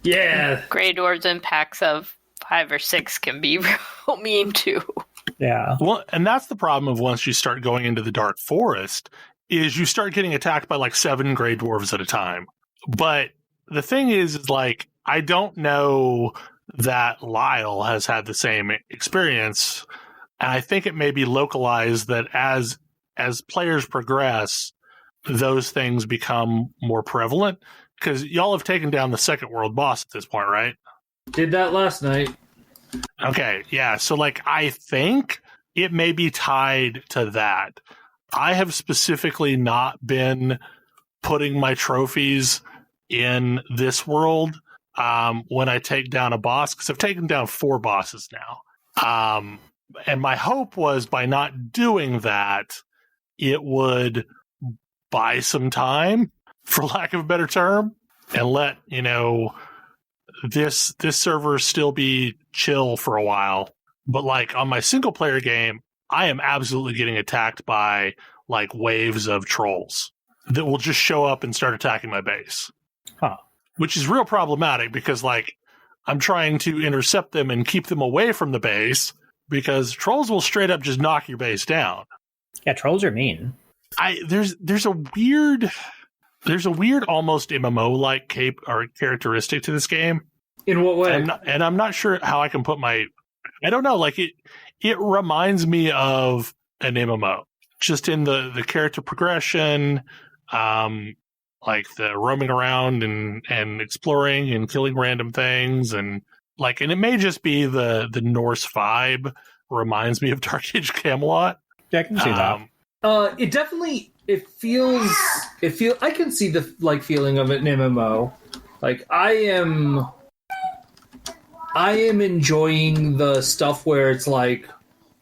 Speaker 3: Yeah.
Speaker 2: Grey dwarves in packs of 5 or 6 can be real mean too.
Speaker 4: Yeah.
Speaker 1: Well, and that's the problem of once you start going into the dark forest, is you start getting attacked by like 7 Grey Dwarves at a time. But the thing is like, I don't know that Lyle has had the same experience. And I think it may be localized that as players progress, those things become more prevalent. Because y'all have taken down the second world boss at this point, right?
Speaker 3: Did that last night.
Speaker 1: Okay, yeah. So like, I think it may be tied to that. I have specifically not been putting my trophies in this world when I take down a boss, because I've taken down 4 bosses now. And my hope was by not doing that, it would buy some time, for lack of a better term, and let, this server still be chill for a while. But like on my single player game, I am absolutely getting attacked by like waves of trolls that will just show up and start attacking my base.
Speaker 4: Huh.
Speaker 1: Which is real problematic because like I'm trying to intercept them and keep them away from the base because trolls will straight up just knock your base down.
Speaker 4: Yeah, trolls are mean.
Speaker 1: There's a weird almost MMO like characteristic to this game.
Speaker 3: In what way?
Speaker 1: And I'm not sure how I can put I don't know, like it reminds me of an MMO. Just in the character progression, like the roaming around and exploring and killing random things, and it may just be the Norse vibe reminds me of Dark Age Camelot.
Speaker 4: Yeah, I can see that.
Speaker 3: It definitely I can see the feeling of an MMO. Like I am enjoying the stuff where it's like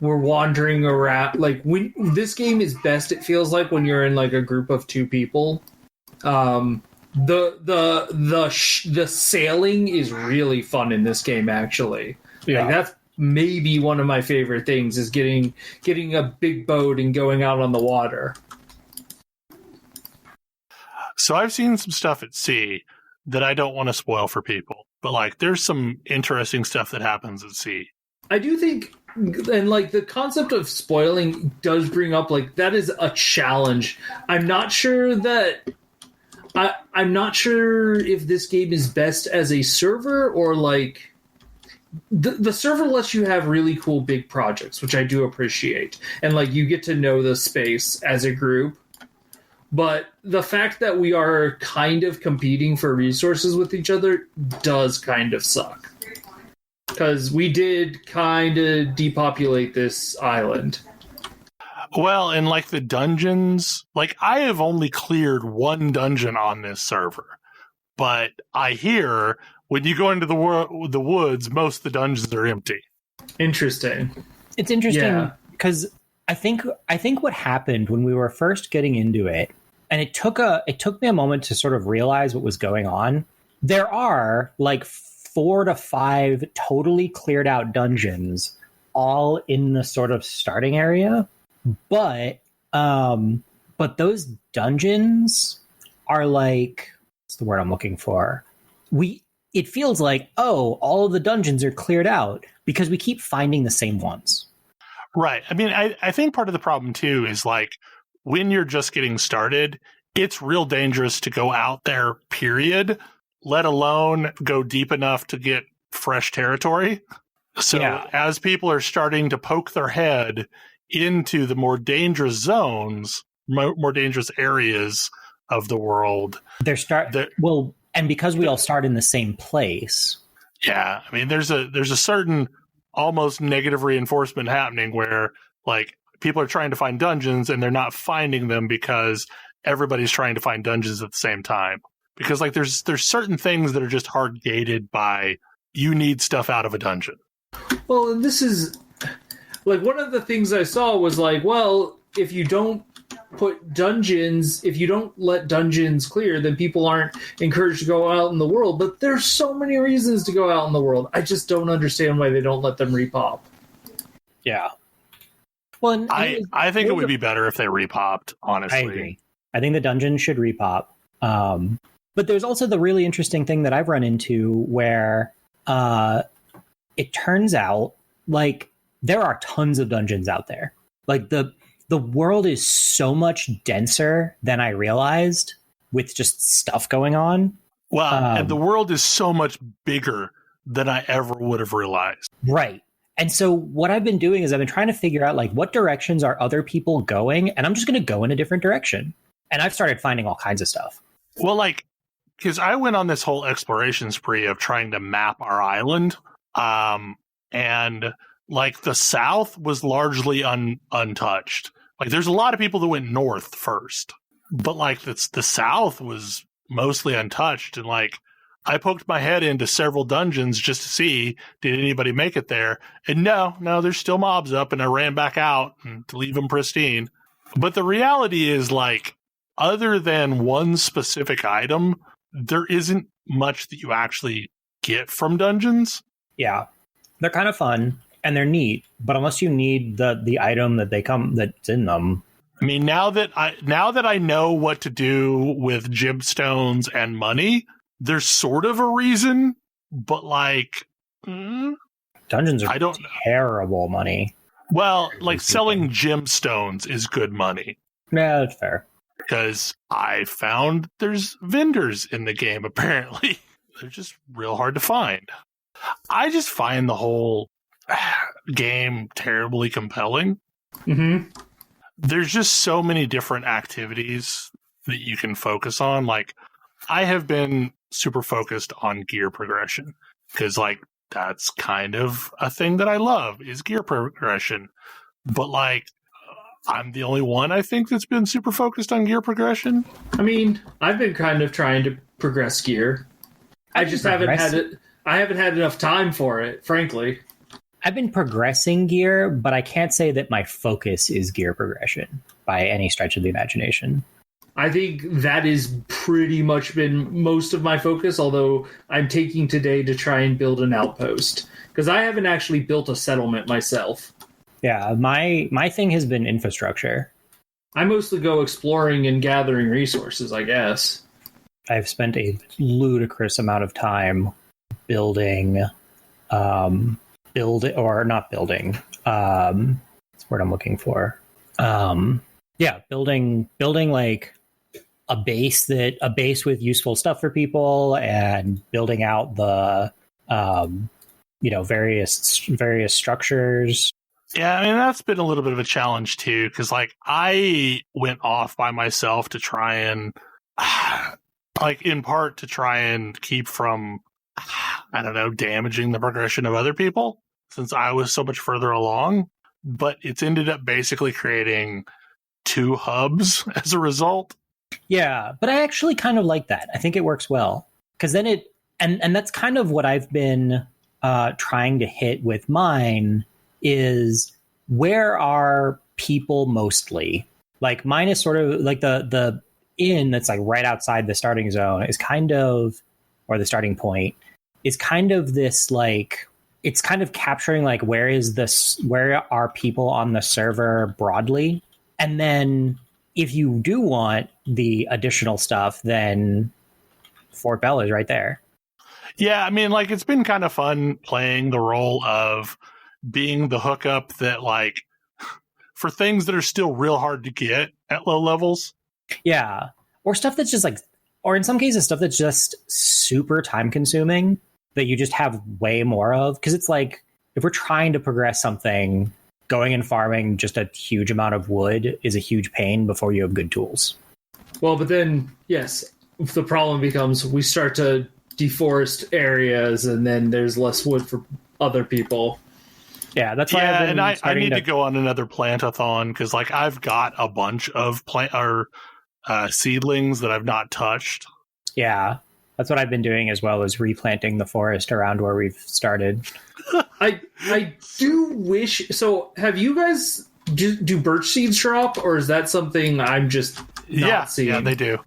Speaker 3: we're wandering around. Like when this game is best, it feels like when you're in like a group of 2 people. The sailing is really fun in this game, actually.
Speaker 4: Yeah.
Speaker 3: Like, that's maybe one of my favorite things is getting a big boat and going out on the water.
Speaker 1: So I've seen some stuff at sea that I don't want to spoil for people, but there's some interesting stuff that happens at sea.
Speaker 3: I do think, and the concept of spoiling does bring up that is a challenge. I'm not sure if this game is best as a server or the server lets you have really cool big projects, which I do appreciate, and you get to know the space as a group. But the fact that we are kind of competing for resources with each other does kind of suck. Because we did kind of depopulate this island.
Speaker 1: Well, and the dungeons, I have only cleared 1 dungeon on this server. But I hear when you go into the woods, most of the dungeons are empty.
Speaker 3: Interesting.
Speaker 4: It's interesting because I think what happened when we were first getting into it, and it took me a moment to sort of realize what was going on. There are 4 to 5 totally cleared out dungeons, all in the sort of starting area. But those dungeons are what's the word I'm looking for? It feels all of the dungeons are cleared out because we keep finding the same ones.
Speaker 1: Right. I mean, I think part of the problem too is when you're just getting started, it's real dangerous to go out there, period, let alone go deep enough to get fresh territory. So as people are starting to poke their head into the more dangerous zones, more dangerous areas of the world,
Speaker 4: and because we all start in the same place.
Speaker 1: Yeah, I mean, there's a certain almost negative reinforcement happening where like people are trying to find dungeons and they're not finding them because everybody's trying to find dungeons at the same time. Because like there's certain things that are just hard gated by you need stuff out of a dungeon.
Speaker 3: Well, and this is like one of the things I saw was like, well, if you don't let dungeons clear, then people aren't encouraged to go out in the world. But there's so many reasons to go out in the world. I just don't understand why they don't let them repop.
Speaker 4: Yeah. Well,
Speaker 1: I think it would be better if they repopped, honestly.
Speaker 4: I agree. I think the dungeon should repop. But there's also the really interesting thing that I've run into where it turns out like there are tons of dungeons out there. Like the world is so much denser than I realized with just stuff going on.
Speaker 1: Well, and the world is so much bigger than I ever would have realized.
Speaker 4: Right. And so what I've been doing is I've been trying to figure out like what directions are other people going, and I'm just going to go in a different direction. And I've started finding all kinds of stuff.
Speaker 1: Well, like, because I went on this whole exploration spree of trying to map our island, and like the south was largely untouched. Like, there's a lot of people that went north first, but like the south was mostly untouched. And like, I poked my head into several dungeons just to see, did anybody make it there? And no, there's still mobs up, and I ran back out to leave them pristine. But the reality is, like, other than one specific item, there isn't much that you actually get from dungeons.
Speaker 4: Yeah, they're kind of fun and they're neat, but unless you need the item that's in them.
Speaker 1: I mean, now that I know what to do with gemstones and money, there's sort of a reason, but like
Speaker 4: dungeons are terrible money.
Speaker 1: Well, like selling gemstones is good money.
Speaker 4: Yeah, that's fair.
Speaker 1: Because I found there's vendors in the game, apparently. They're just real hard to find. I just find the whole game terribly compelling.
Speaker 3: Mm-hmm.
Speaker 1: There's just so many different activities that you can focus on. Like, I have been super focused on gear progression because, like, that's kind of a thing that I love is gear progression. But, like, I'm the only one, I think, that's been super focused on gear progression.
Speaker 3: I mean, I've been kind of trying to progress gear. I just haven't had it. I haven't had enough time for it, frankly.
Speaker 4: I've been progressing gear, but I can't say that my focus is gear progression by any stretch of the imagination.
Speaker 3: I think that is pretty much been most of my focus, although I'm taking today to try and build an outpost. Because I haven't actually built a settlement myself.
Speaker 4: Yeah, my thing has been infrastructure.
Speaker 3: I mostly go exploring and gathering resources, I guess.
Speaker 4: I've spent a ludicrous amount of time building, that's the word I'm looking for. Building like a base with useful stuff for people, and building out the various structures.
Speaker 1: Yeah, I mean, that's been a little bit of a challenge too, because like I went off by myself to try and like in part to try and keep from damaging the progression of other people, since I was so much further along. But it's ended up basically creating 2 hubs as a result.
Speaker 4: Yeah, but I actually kind of like that. I think it works well, because then and that's kind of what I've been trying to hit with mine is, where are people mostly? Like, mine is sort of like the inn that's like right outside the starting zone is kind of, or the starting point is kind of this, like, it's kind of capturing like where are people on the server broadly. And then if you do want the additional stuff, then Fort Bell is right there.
Speaker 1: Yeah, I mean, like, it's been kind of fun playing the role of being the hookup that, like, for things that are still real hard to get at low levels.
Speaker 4: Yeah. or stuff that's just like, or in some cases, stuff that's just super time consuming that you just have way more of. Because it's like, if we're trying to progress something, going and farming just a huge amount of wood is a huge pain before you have good tools.
Speaker 3: Well, but then, yes, the problem becomes we start to deforest areas, and then there's less wood for other people.
Speaker 4: Yeah, that's why.
Speaker 1: Yeah, and I need to go on another plantathon because, like, I've got a bunch of seedlings that I've not touched.
Speaker 4: Yeah, that's what I've been doing as well, as replanting the forest around where we've started.
Speaker 3: I do wish. So, have you guys do birch seeds drop, or is that something I'm just not seeing?
Speaker 1: Yeah, they do.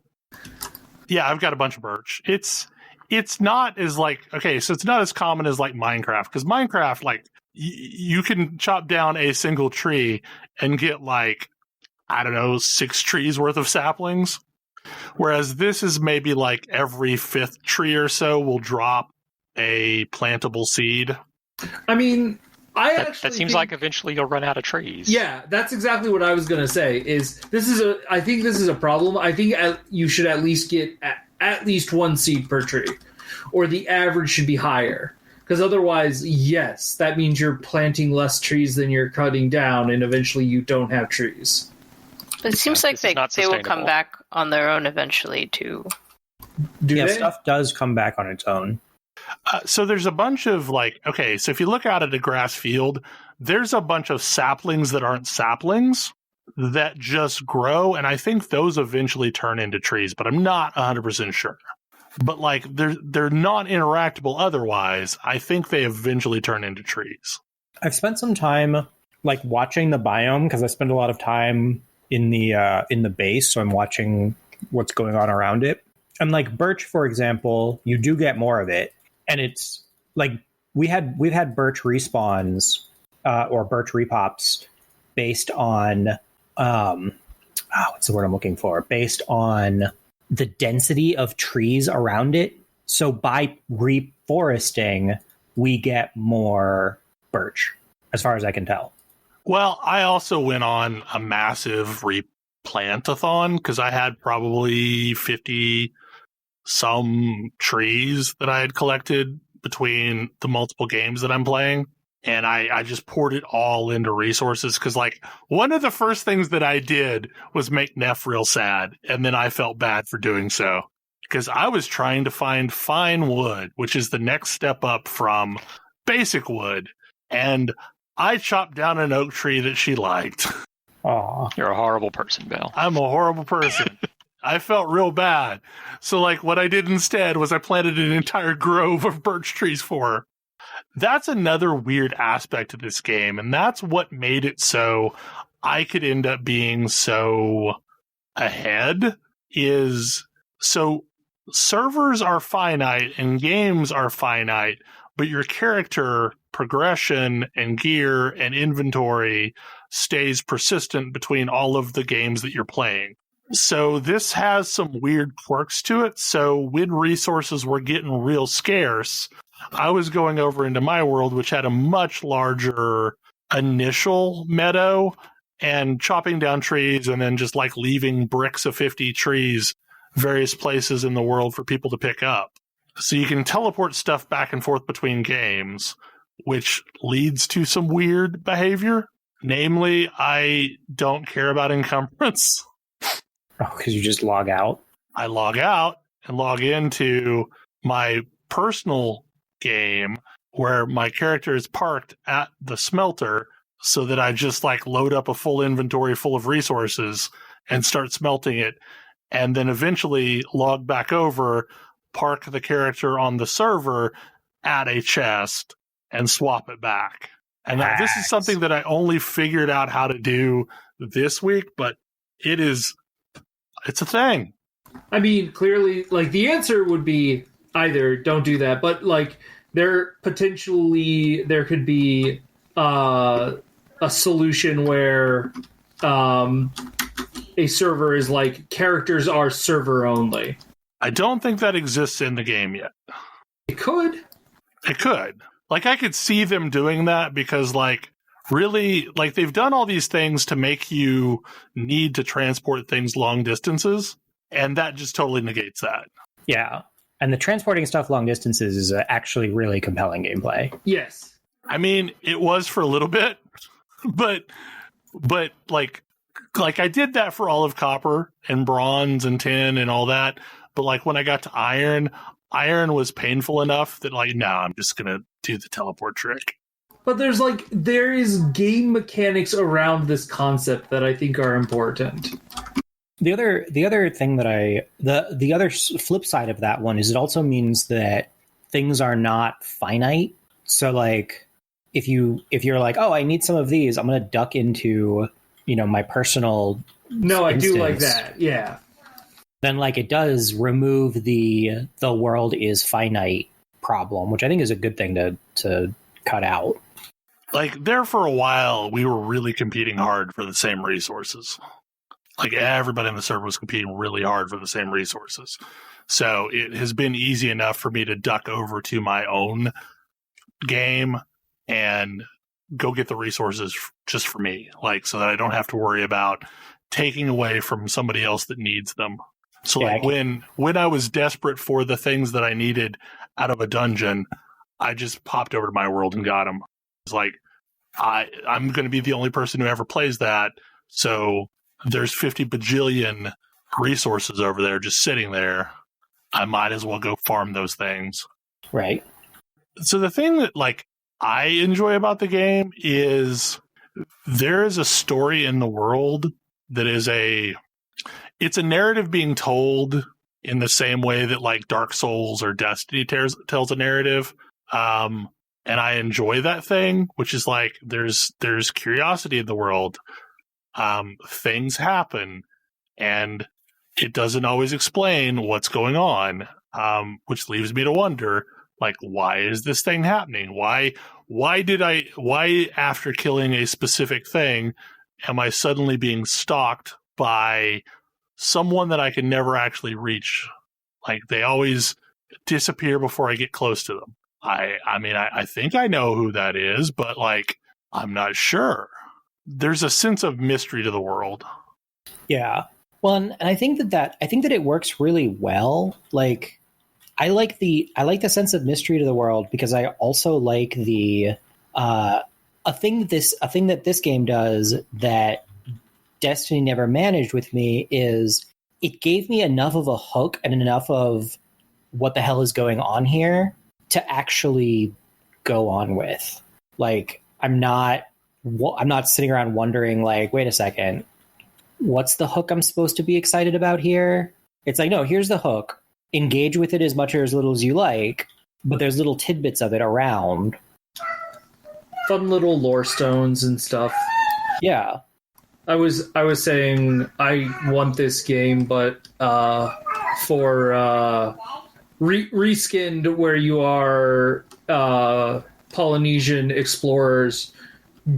Speaker 1: Yeah, I've got a bunch of birch. It's not as like, okay, so it's not as common as like Minecraft, because Minecraft, like, you can chop down a single tree and get like, I don't know, 6 trees worth of saplings. Whereas this is maybe like every 5th tree or so will drop a plantable seed.
Speaker 3: I mean,
Speaker 5: that seems like eventually you'll run out of trees.
Speaker 3: Yeah, that's exactly what I was going to say. I think this is a problem. I think you should at least get at least 1 seed per tree, or the average should be higher. Because otherwise, yes, that means you're planting less trees than you're cutting down, and eventually you don't have trees.
Speaker 2: It seems like they will come back on their own eventually, too.
Speaker 4: Stuff does come back on its own.
Speaker 1: So there's a bunch of like, okay, so if you look out at a grass field, there's a bunch of saplings that aren't saplings that just grow, and I think those eventually turn into trees, but I'm not 100% sure. But like they're not interactable otherwise. I think they eventually turn into trees.
Speaker 4: I've spent some time like watching the biome, because I spend a lot of time in the base, so I'm watching what's going on around it. And like birch, for example, you do get more of it, and it's like we've had birch respawns or birch repops based on what's the word I'm looking for? Based on the density of trees around it. So by reforesting, we get more birch, as far as I can tell.
Speaker 1: Well, I also went on a massive replantathon because I had probably 50 some trees that I had collected between the multiple games that I'm playing. And I just poured it all into resources because, like, one of the first things that I did was make Neff real sad. And then I felt bad for doing so because I was trying to find fine wood, which is the next step up from basic wood. And I chopped down an oak tree that she liked.
Speaker 4: Aw.
Speaker 5: You're a horrible person, Bill.
Speaker 1: I'm a horrible person. I felt real bad. So, like, what I did instead was I planted an entire grove of birch trees for her. That's another weird aspect of this game, and that's what made it so I could end up being so ahead, is so servers are finite and games are finite, but your character progression and gear and inventory stays persistent between all of the games that you're playing. So this has some weird quirks to it. So when resources were getting real scarce, I was going over into my world, which had a much larger initial meadow, and chopping down trees and then just like leaving bricks of 50 trees various places in the world for people to pick up. So you can teleport stuff back and forth between games, which leads to some weird behavior. Namely, I don't care about encumbrance.
Speaker 4: Oh, because you just log out?
Speaker 1: I log out and log into my personal game where my character is parked at the smelter so that I just like load up a full inventory full of resources and start smelting it, and then eventually log back over, park the character on the server at a chest and swap it back. And now this is something that I only figured out how to do this week, but it's a thing.
Speaker 3: I mean, clearly, like, the answer would be either don't do that, but like there could be a solution where a server is like characters are server only.
Speaker 1: I don't think that exists in the game yet.
Speaker 3: It could. Like, I could see them doing that because, like, really, like, they've done all these things to make you need to transport things long distances.
Speaker 1: And that just totally negates that.
Speaker 4: Yeah. And the transporting stuff long distances is actually really compelling gameplay.
Speaker 3: Yes.
Speaker 1: I mean, it was for a little bit, but like I did that for all of copper and bronze and tin and all that. But like when I got to iron was painful enough that like, no, I'm just going to do the teleport trick.
Speaker 3: But there is game mechanics around this concept that I think are important.
Speaker 4: The other thing that the other flip side of that one is it also means that things are not finite. So like if you're like, oh, I need some of these, I'm going to duck into, my personal
Speaker 3: No, I do like
Speaker 4: instance.
Speaker 3: that. Yeah.
Speaker 4: Then like it does remove the world is finite problem, which I think is a good thing to cut out.
Speaker 1: Like there for a while, we were really competing hard for the same resources. Like everybody in the server was competing really hard for the same resources. So it has been easy enough for me to duck over to my own game and go get the resources just for me. Like so that I don't have to worry about taking away from somebody else that needs them. So
Speaker 4: Yeah,
Speaker 1: like when I was desperate for the things that I needed out of a dungeon, I just popped over to my world and got them. It's like, I'm going to be the only person who ever plays that. So there's 50 bajillion resources over there just sitting there. I might as well go farm those things.
Speaker 4: Right.
Speaker 1: So the thing that like I enjoy about the game is there is a story in the world that is it's a narrative being told in the same way that like Dark Souls or Destiny tells a narrative. And I enjoy that thing, which is like there's curiosity in the world. Things happen and it doesn't always explain what's going on, which leaves me to wonder, like, why is this thing happening? Why after killing a specific thing am I suddenly being stalked by someone that I can never actually reach? Like they always disappear before I get close to them. I mean, I think I know who that is, but like, I'm not sure. There's a sense of mystery to the world.
Speaker 4: Yeah. Well, and I think that it works really well. Like, I like the sense of mystery to the world because I also like the a thing that this game does that Destiny never managed with me is it gave me enough of a hook and enough of what the hell is going on here to actually go on with. Like, I'm not sitting around wondering like, wait a second, what's the hook I'm supposed to be excited about here? It's like, no, here's the hook. Engage with it as much or as little as you like, but there's little tidbits of it around.
Speaker 3: Fun little lore stones and stuff.
Speaker 4: Yeah.
Speaker 3: I was saying I want this game, but for reskinned, where you are Polynesian explorers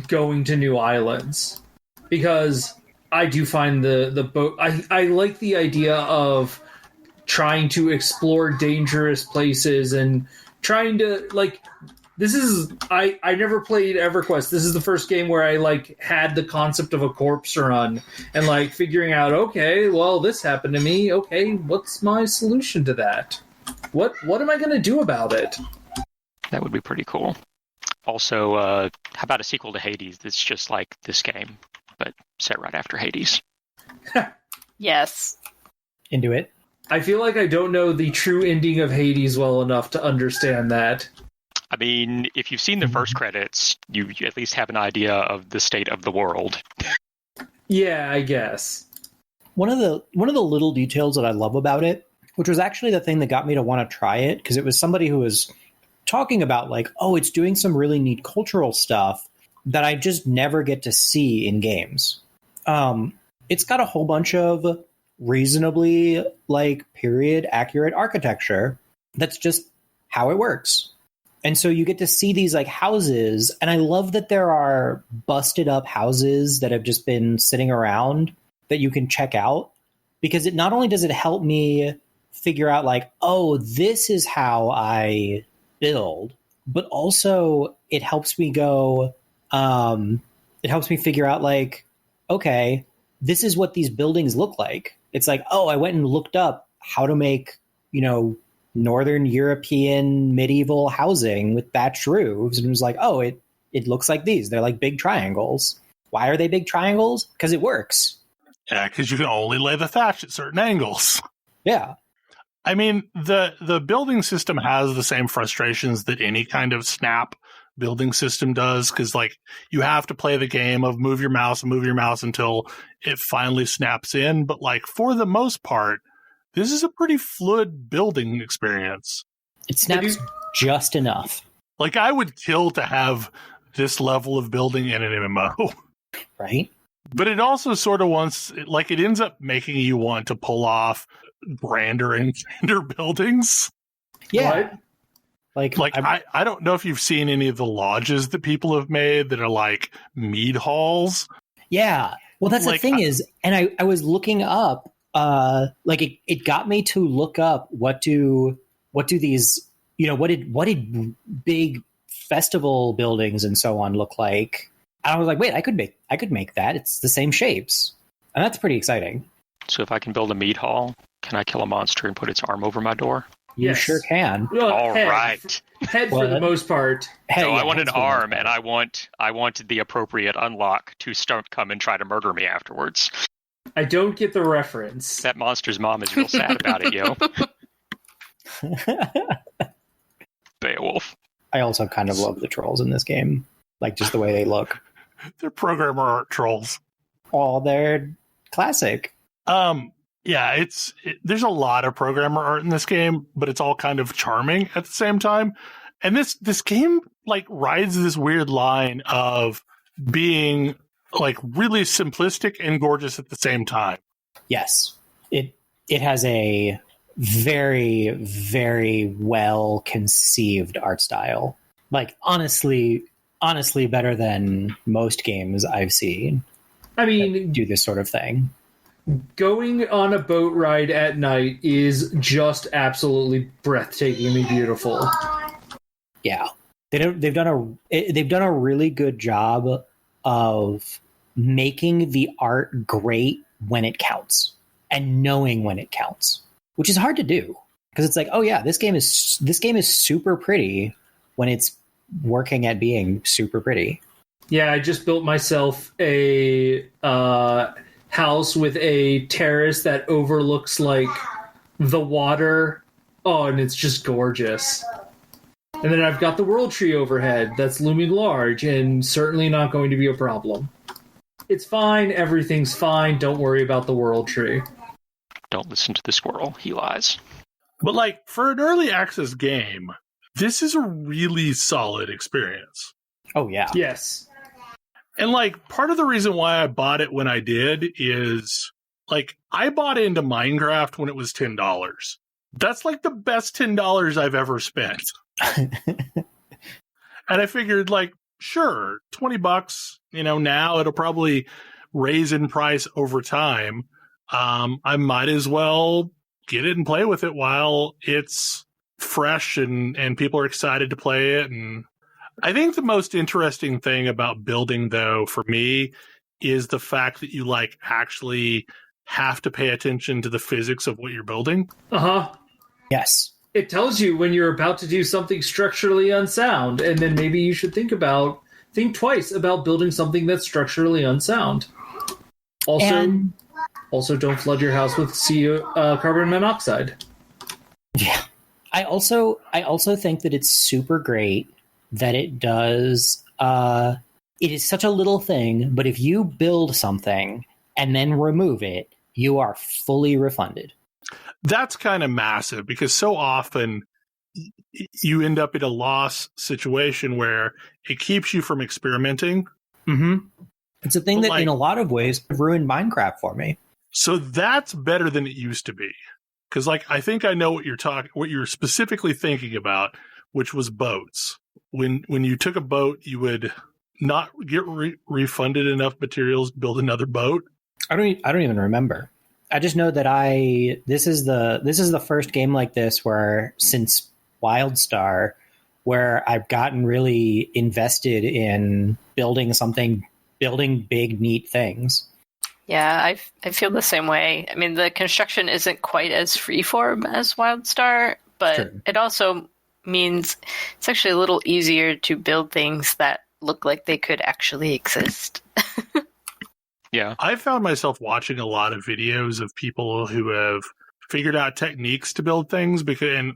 Speaker 3: going to new islands, because I do find the boat. I like the idea of trying to explore dangerous places and trying to like. This is I never played EverQuest. This is the first game where I like had the concept of a corpse run and like figuring out, okay, well, this happened to me. Okay, what's my solution to that? What am I going to do about it?
Speaker 5: That would be pretty cool. Also, how about a sequel to Hades that's just like this game, but set right after Hades?
Speaker 2: Yes.
Speaker 4: Into it.
Speaker 3: I feel like I don't know the true ending of Hades well enough to understand that.
Speaker 5: I mean, if you've seen the first credits, you at least have an idea of the state of the world.
Speaker 3: Yeah, I guess.
Speaker 4: One of the little details that I love about it, which was actually the thing that got me to want to try it, because it was somebody who was talking about like, oh, it's doing some really neat cultural stuff that I just never get to see in games. It's got a whole bunch of reasonably like period accurate architecture. That's just how it works. And so you get to see these like houses, and I love that there are busted up houses that have just been sitting around that you can check out, because it not only does it help me figure out like, oh, this is how I build, but also it helps me go, it helps me figure out like, okay, this is what these buildings look like. It's like, oh, I went and looked up how to make, Northern European medieval housing with thatched roofs, and it was like, oh, it looks like these. They're like big triangles. Why are they big triangles? Because it works.
Speaker 1: Yeah, because you can only lay the thatch at certain angles.
Speaker 4: Yeah.
Speaker 1: I mean, the building system has the same frustrations that any kind of snap building system does, because like you have to play the game of move your mouse until it finally snaps in. But like for the most part, this is a pretty fluid building experience.
Speaker 4: It snaps just enough.
Speaker 1: Like I would kill to have this level of building in an MMO.
Speaker 4: Right?
Speaker 1: But it also sort of it ends up making you want to pull off grander and grander buildings.
Speaker 4: Yeah.
Speaker 3: What?
Speaker 4: Like
Speaker 1: I don't know if you've seen any of the lodges that people have made that are like mead halls.
Speaker 4: Yeah. Well, that's the thing is, and I was looking up, it got me to look up what do these, what did big festival buildings and so on look like? And I was like, wait, I could make that. It's the same shapes. And that's pretty exciting.
Speaker 5: So if I can build a meat hall, can I kill a monster and put its arm over my door?
Speaker 4: You
Speaker 3: Yes.
Speaker 4: sure can.
Speaker 3: Well,
Speaker 5: All
Speaker 3: head.
Speaker 5: right.
Speaker 3: Head for the most part.
Speaker 5: So I want an
Speaker 4: heads for the most
Speaker 5: arm,
Speaker 4: part.
Speaker 5: and I want the appropriate unlock to come and try to murder me afterwards.
Speaker 3: I don't get the reference.
Speaker 5: That monster's mom is real sad about it, yo. Beowulf.
Speaker 4: I also kind of love the trolls in this game. Like just the way they look.
Speaker 1: They're programmer art trolls.
Speaker 4: Oh, they're classic.
Speaker 1: Yeah, there's a lot of programmer art in this game, but it's all kind of charming at the same time. And this game like rides this weird line of being like really simplistic and gorgeous at the same time.
Speaker 4: Yes. It has a very, very well conceived art style. Like honestly better than most games I've seen
Speaker 3: I mean,
Speaker 4: do this sort of thing.
Speaker 3: going on a boat ride at night is just absolutely breathtakingly beautiful.
Speaker 4: Yeah. They've done a really good job of making the art great when it counts and knowing when it counts, which is hard to do because it's like, oh yeah, this game is super pretty when it's working at being super pretty.
Speaker 3: Yeah, I just built myself a house with a terrace that overlooks like the water. Oh, and it's just gorgeous. And then I've got the world tree overhead that's looming large and certainly not going to be a problem. It's fine. Everything's fine. Don't worry about the world tree.
Speaker 5: Don't listen to the squirrel. He lies.
Speaker 1: But like for an early access game, this is a really solid experience.
Speaker 4: Oh yeah.
Speaker 3: Yes.
Speaker 1: And like part of the reason why I bought it when I did is like I bought into Minecraft when it was $10. That's like the best $10 I've ever spent. And I figured like, sure, $20, now it'll probably raise in price over time. I might as well get it and play with it while it's fresh and people are excited to play it. And I think the most interesting thing about building, though, for me, is the fact that you like actually have to pay attention to the physics of what you're building.
Speaker 3: Uh-huh.
Speaker 4: Yes.
Speaker 3: It tells you when you're about to do something structurally unsound, and then maybe you should think twice about building something that's structurally unsound. Also, don't flood your house with carbon monoxide.
Speaker 4: Yeah. I also think that it's super great that it does it is such a little thing, but if you build something and then remove it, you are fully refunded.
Speaker 1: That's kind of massive because so often you end up in a loss situation where it keeps you from experimenting.
Speaker 4: Mm-hmm. It's a thing
Speaker 1: But
Speaker 4: that in a lot of ways ruined Minecraft for me.
Speaker 1: So that's better than it used to be. Because like I think I know what you're specifically thinking about, which was boats. When you took a boat, you would not get refunded enough materials to build another boat.
Speaker 4: I don't even remember. I just know that this is the first game like this where since WildStar where I've gotten really invested in building big neat things.
Speaker 2: Yeah, I feel the same way. I mean, the construction isn't quite as freeform as WildStar, but
Speaker 4: True.
Speaker 2: it also means it's actually a little easier to build things that look like they could actually exist.
Speaker 5: Yeah.
Speaker 1: I found myself watching a lot of videos of people who have figured out techniques to build things and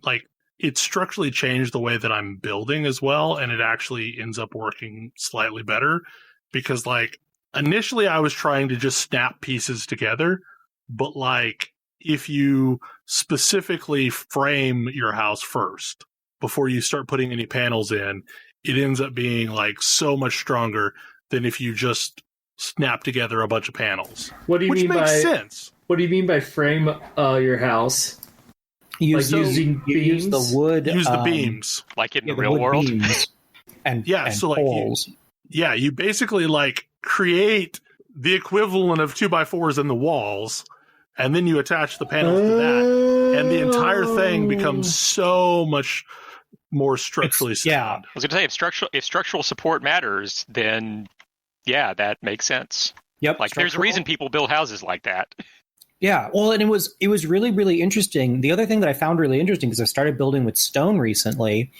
Speaker 1: it structurally changed the way that I'm building as well, and it actually ends up working slightly better because initially I was trying to just snap pieces together, but if you specifically frame your house first before you start putting any panels in, it ends up being so much stronger than if you just snap together a bunch of panels.
Speaker 3: What do you
Speaker 1: which
Speaker 3: mean
Speaker 1: makes
Speaker 3: by
Speaker 1: sense?
Speaker 3: What do you mean by frame your house? Using
Speaker 4: you use
Speaker 3: beams?
Speaker 4: the wood.
Speaker 1: Use the beams.
Speaker 5: Like in
Speaker 4: Yeah,
Speaker 5: the real
Speaker 4: wood
Speaker 5: world?
Speaker 4: beams and
Speaker 1: So
Speaker 4: poles.
Speaker 1: you basically create the equivalent of 2x4s in the walls, and then you attach the panels to that, and the entire thing becomes so much more structurally sound.
Speaker 5: I was going to say, if structural support matters, then yeah, that makes sense.
Speaker 4: Yep.
Speaker 5: There's a reason people build houses like that.
Speaker 4: Yeah, well, and it was really, really interesting. The other thing that I found really interesting, because I started building with stone recently,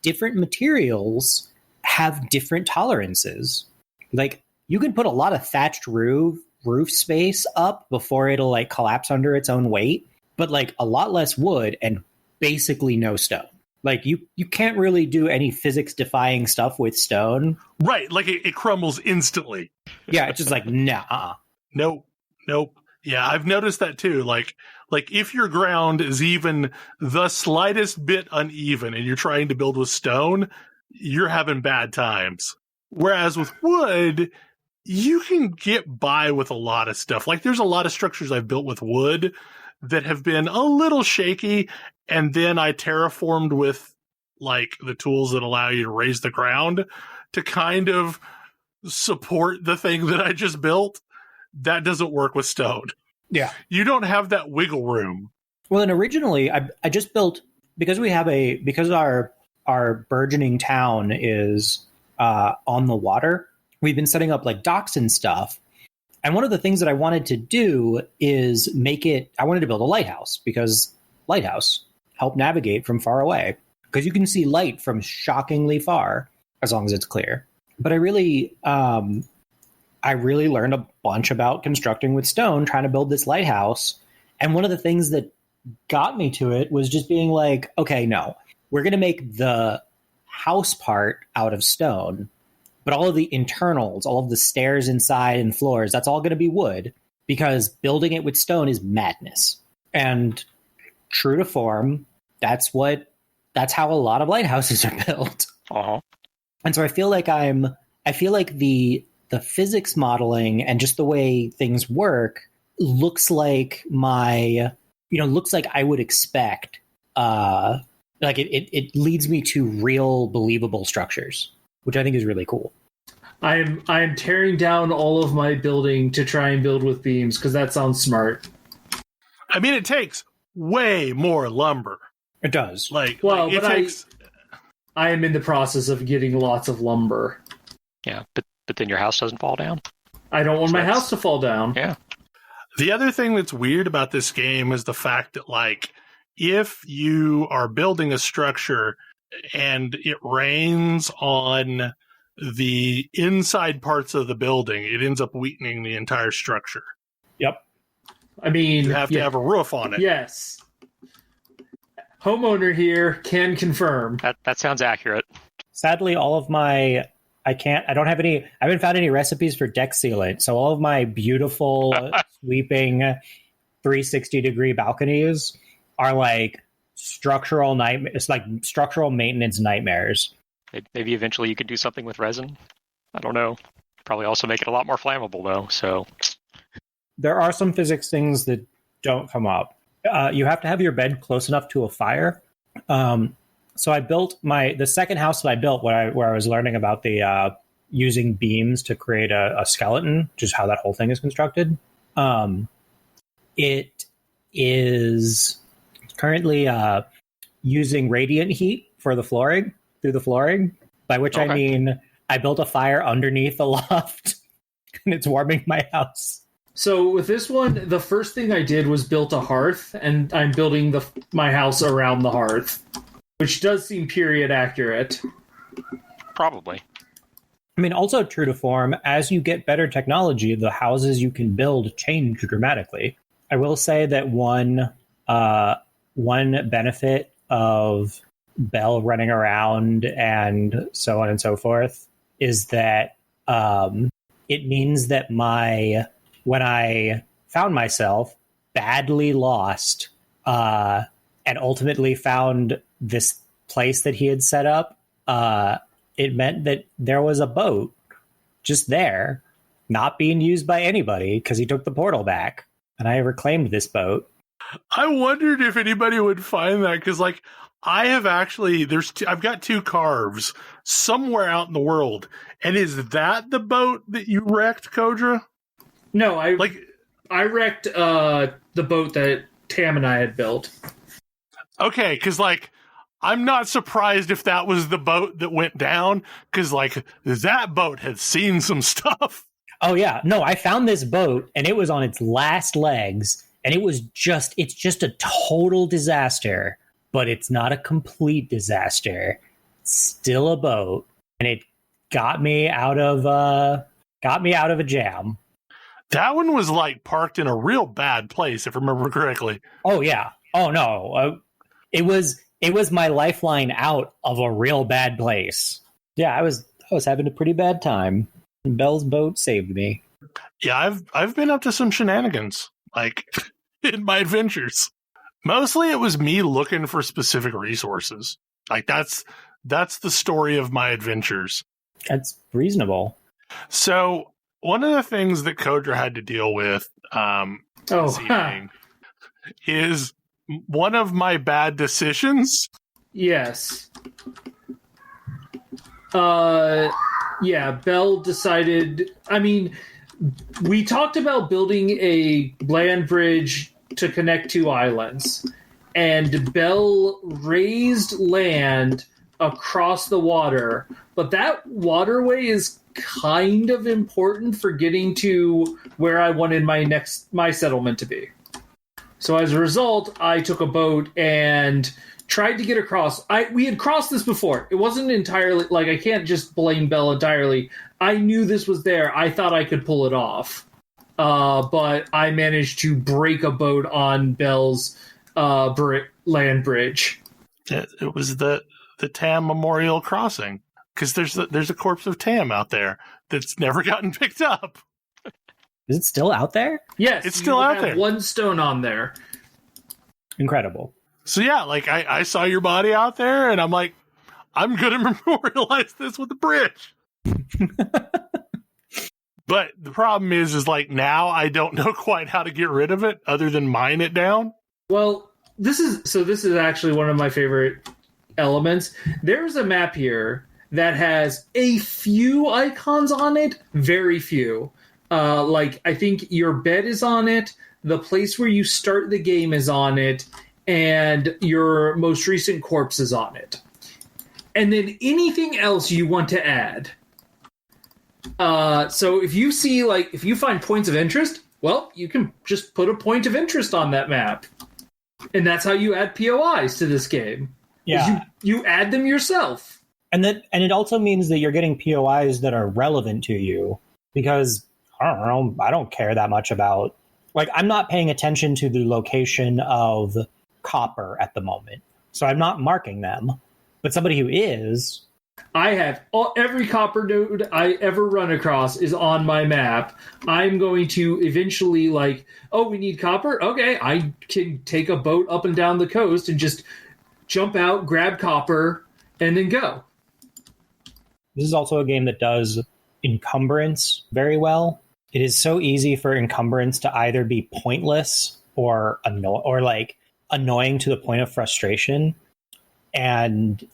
Speaker 4: different materials have different tolerances. You can put a lot of thatched roof space up before it'll collapse under its own weight, but a lot less wood and basically no stone. You can't really do any physics defying stuff with stone.
Speaker 1: Right, it crumbles instantly.
Speaker 4: Yeah, it's just nah.
Speaker 1: Nope. Yeah, I've noticed that too. If your ground is even the slightest bit uneven and you're trying to build with stone, you're having bad times. Whereas with wood, you can get by with a lot of stuff. There's a lot of structures I've built with wood that have been a little shaky, and then I terraformed with the tools that allow you to raise the ground to kind of support the thing that I just built. That doesn't work with stone.
Speaker 4: Yeah.
Speaker 1: You don't have that wiggle room.
Speaker 4: Well, and originally I just built, because our burgeoning town is on the water, we've been setting up docks and stuff. And one of the things that I wanted to do is I wanted to build a lighthouse, because lighthouse help navigate from far away, because you can see light from shockingly far as long as it's clear. But I really learned a bunch about constructing with stone, trying to build this lighthouse. And one of the things that got me to it was just being okay, no, we're going to make the house part out of stone, but all of the internals, all of the stairs inside and floors, that's all going to be wood, because building it with stone is madness. And true to form, that's how a lot of lighthouses are built.
Speaker 5: Uh-huh.
Speaker 4: And so I feel like the physics modeling and just the way things work looks like I would expect. It leads me to real believable structures, which I think is really cool.
Speaker 3: I am tearing down all of my building to try and build with beams, because that sounds smart.
Speaker 1: I mean, it takes way more lumber.
Speaker 4: It does.
Speaker 3: I am in the process of getting lots of lumber.
Speaker 5: Yeah, but then your house doesn't fall down.
Speaker 3: I don't want my house to fall down.
Speaker 5: Yeah.
Speaker 1: The other thing that's weird about this game is the fact that, if you are building a structure and it rains on the inside parts of the building, it ends up weakening the entire structure.
Speaker 3: Yep. I mean,
Speaker 1: you have to have a roof on it.
Speaker 3: Yes. Homeowner here can confirm.
Speaker 5: That sounds accurate.
Speaker 4: Sadly, I haven't found any recipes for deck sealant. So all of my beautiful sweeping 360-degree balconies are structural maintenance nightmares.
Speaker 5: Maybe eventually you could do something with resin. I don't know. Probably also make it a lot more flammable, though. So
Speaker 4: there are some physics things that don't come up. You have to have your bed close enough to a fire. So I built the second house that I built where I was learning about the using beams to create a skeleton, just how that whole thing is constructed. It is currently using radiant heat for the flooring, through the flooring, by which I mean I built a fire underneath the loft and it's warming my house.
Speaker 3: So with this one, the first thing I did was built a hearth, and I'm building my house around the hearth, which does seem period accurate.
Speaker 5: Probably.
Speaker 4: I mean, also true to form, as you get better technology, the houses you can build change dramatically. I will say that one benefit of Bell running around and so on and so forth is that it means that when I found myself badly lost and ultimately found this place that he had set up, it meant that there was a boat just there, not being used by anybody because he took the portal back. And I reclaimed this boat.
Speaker 1: I wondered if anybody would find that because, like, I have actually I've got 2 carves somewhere out in the world, and is that the boat that you wrecked, Kodra?
Speaker 3: No, I wrecked the boat that Tam and I had built.
Speaker 1: Okay, because like I'm not surprised if that was the boat that went down, because like that boat had seen some stuff.
Speaker 4: Oh yeah, no, I found this boat and it was on its last legs, and it's just a total disaster, but it's not a complete disaster. It's still a boat, and it got me out of a jam.
Speaker 1: That one was like parked in a real bad place, if I remember correctly.
Speaker 4: Oh yeah. Oh no. It was my lifeline out of a real bad place. Yeah, I was having a pretty bad time. Bell's boat saved me.
Speaker 1: Yeah, I've been up to some shenanigans, like in my adventures. Mostly it was me looking for specific resources. Like that's the story of my adventures.
Speaker 4: That's reasonable.
Speaker 1: So one of the things that Kodra had to deal with this evening is one of my bad decisions.
Speaker 3: Yes. Yeah, Bell decided... I mean, we talked about building a land bridge to connect 2 islands, and Bell raised land across the water, but that waterway is kind of important for getting to where I wanted my settlement to be. So as a result, I took a boat and tried to get across. We had crossed this before. It wasn't entirely... Like, I can't just blame Bell entirely. I knew this was there. I thought I could pull it off. But I managed to break a boat on Bell's land bridge.
Speaker 1: It was the Tam Memorial Crossing. Because there's a corpse of Tam out there that's never gotten picked up.
Speaker 4: Is it still out there?
Speaker 3: Yes.
Speaker 1: It's still out there.
Speaker 3: 1 stone on there.
Speaker 4: Incredible.
Speaker 1: So yeah, like I saw your body out there, and I'm like, I'm going to memorialize this with a bridge. But the problem is like now I don't know quite how to get rid of it other than mine it down.
Speaker 3: Well, this is actually one of my favorite elements. There's a map here that has a few icons on it, very few. Like, I think your bed is on it, the place where you start the game is on it, and your most recent corpse is on it. And then anything else you want to add. So if you find points of interest, well, you can just put a point of interest on that map. And that's how you add POIs to this game.
Speaker 4: Yeah.
Speaker 3: You add them yourself.
Speaker 4: And it also means that you're getting POIs that are relevant to you, because I don't care that much about, like, I'm not paying attention to the location of copper at the moment, so I'm not marking them. But somebody who is,
Speaker 3: I have every copper node I ever run across is on my map. I'm going to eventually, like, oh, we need copper? Okay, I can take a boat up and down the coast and just jump out, grab copper, and then go.
Speaker 4: This is also a game that does encumbrance very well. It is so easy for encumbrance to either be pointless or annoying to the point of frustration. And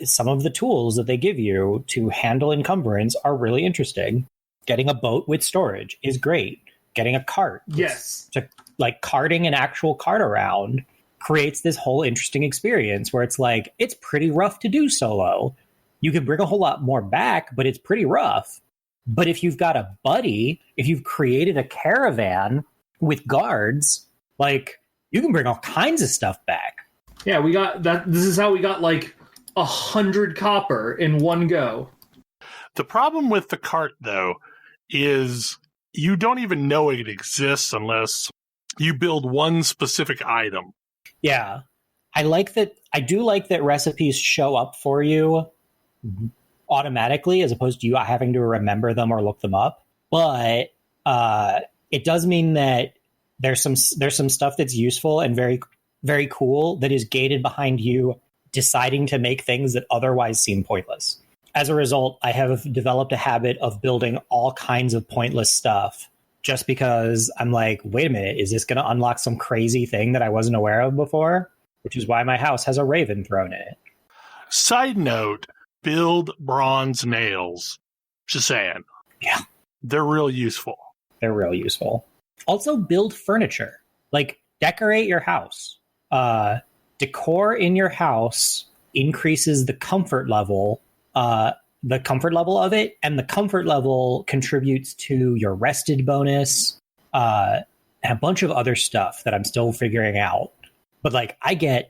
Speaker 4: some of the tools that they give you to handle encumbrance are really interesting. Getting a boat with storage is great. Getting a cart,
Speaker 3: yes,
Speaker 4: to like carting an actual cart around creates this whole interesting experience where it's like, it's pretty rough to do solo. You can bring a whole lot more back, but it's pretty rough. But if you've got a buddy, if you've created a caravan with guards, like, you can bring all kinds of stuff back.
Speaker 3: Yeah, we got that. This is how we got like 100 copper in one go.
Speaker 1: The problem with the cart, though, is you don't even know it exists unless you build one specific item.
Speaker 4: Yeah. I do like that recipes show up for you automatically as opposed to you having to remember them or look them up. But it does mean that there's some stuff that's useful and very, very cool that is gated behind you deciding to make things that otherwise seem pointless. As a result, I have developed a habit of building all kinds of pointless stuff just because I'm like, wait a minute, is this going to unlock some crazy thing that I wasn't aware of before? Which is why my house has a raven thrown in it.
Speaker 1: Side note, build bronze nails. Just saying.
Speaker 4: Yeah.
Speaker 1: They're real useful.
Speaker 4: They're real useful. Also, build furniture. Like, decorate your house. Decor in your house increases the comfort level of it, and the comfort level contributes to your rested bonus, and a bunch of other stuff that I'm still figuring out. But like, I get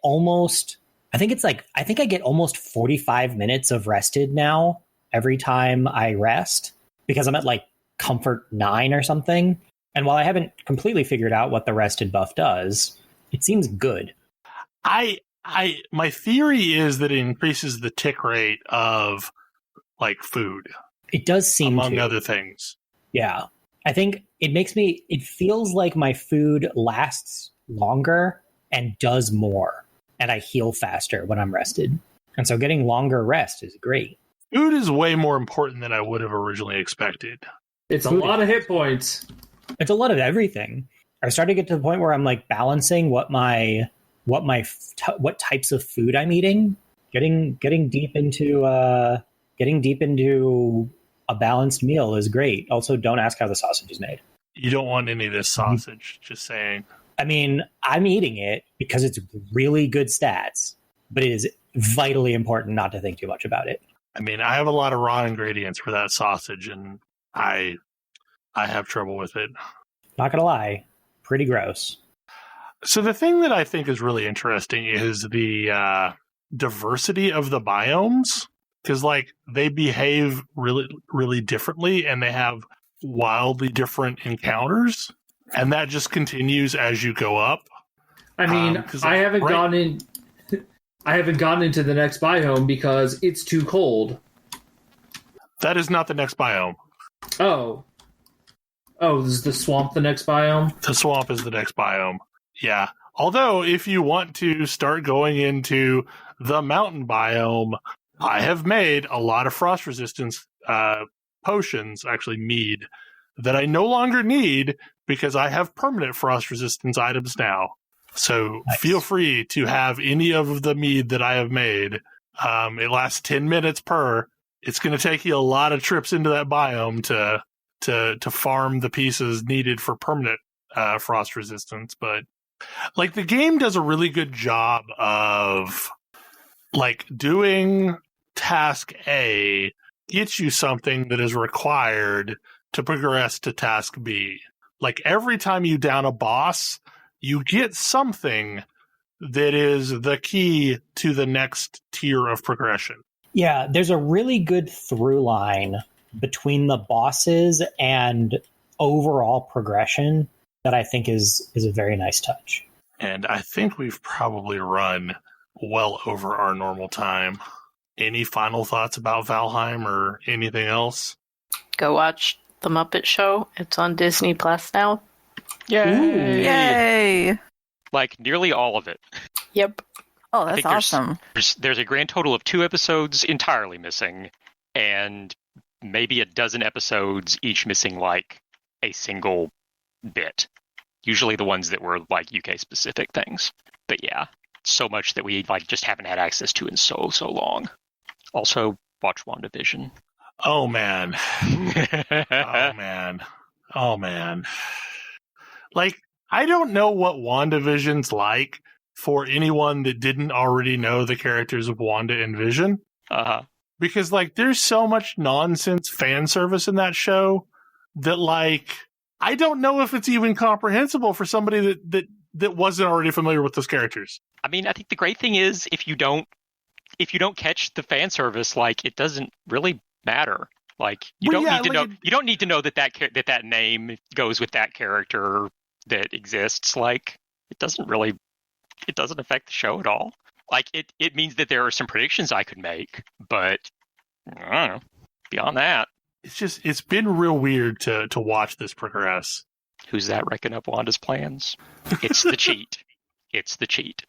Speaker 4: almost, I think I get almost 45 minutes of rested now every time I rest because I'm at like comfort 9 or something. And while I haven't completely figured out what the rested buff does, it seems good.
Speaker 1: My theory is that it increases the tick rate of like food.
Speaker 4: It does seem
Speaker 1: among
Speaker 4: to.
Speaker 1: other things.
Speaker 4: Yeah. I think it feels like my food lasts longer and does more, and I heal faster when I'm rested. And so getting longer rest is great.
Speaker 1: Food is way more important than I would have originally expected.
Speaker 3: It's a lot of hit points.
Speaker 4: It's a lot of everything. I started to get to the point where I'm like balancing what types of food I'm eating. Getting deep into a balanced meal is great. Also, don't ask how the sausage is made.
Speaker 1: You don't want any of this sausage, just saying.
Speaker 4: I mean, I'm eating it because it's really good stats, but it is vitally important not to think too much about it.
Speaker 1: I mean, I have a lot of raw ingredients for that sausage, and I have trouble with it.
Speaker 4: Not gonna lie, pretty gross.
Speaker 1: So the thing that I think is really interesting is the diversity of the biomes, because like they behave really, really differently, and they have wildly different encounters, and that just continues as you go up.
Speaker 3: I mean, I haven't gone into the next biome because it's too cold.
Speaker 1: That is not the next biome.
Speaker 3: Oh, is the swamp the next biome?
Speaker 1: The swamp is the next biome. Yeah. Although, if you want to start going into the mountain biome, I have made a lot of frost resistance potions, actually mead, that I no longer need because I have permanent frost resistance items now. So Feel free to have any of the mead that I have made. It lasts 10 minutes per. It's going to take you a lot of trips into that biome to farm the pieces needed for permanent frost resistance. But like the game does a really good job of like doing task A gets you something that is required to progress to task B. Like every time you down a boss, you get something that is the key to the next tier of progression.
Speaker 4: Yeah, there's a really good through line between the bosses and overall progression that I think is a very nice touch.
Speaker 1: And I think we've probably run well over our normal time. Any final thoughts about Valheim or anything else?
Speaker 2: Go watch The Muppet Show. It's on Disney Plus now.
Speaker 5: Yay!
Speaker 6: Ooh, yay!
Speaker 5: Like nearly all of it.
Speaker 2: Yep.
Speaker 6: Oh, that's awesome.
Speaker 5: There's a grand total of 2 episodes entirely missing, and maybe a dozen episodes each missing like a single bit. Usually the ones that were like UK specific things. But yeah, so much that we like just haven't had access to in so long. Also, watch WandaVision.
Speaker 1: Oh man. Oh man. Like, I don't know what WandaVision's like for anyone that didn't already know the characters of Wanda and Vision.
Speaker 5: Uh-huh.
Speaker 1: because like there's so much nonsense fan service in that show that like I don't know if it's even comprehensible for somebody that wasn't already familiar with those characters.
Speaker 5: I mean, I think the great thing is if you don't catch the fan service, like it doesn't really matter. Like you don't need to know. You don't need to know that name goes with that character that exists. Like it doesn't affect the show at all. Like it means that there are some predictions I could make, but I don't know. Beyond that,
Speaker 1: it's been real weird to watch this progress.
Speaker 5: Who's that wrecking up Wanda's plans? It's the cheat. It's the cheat.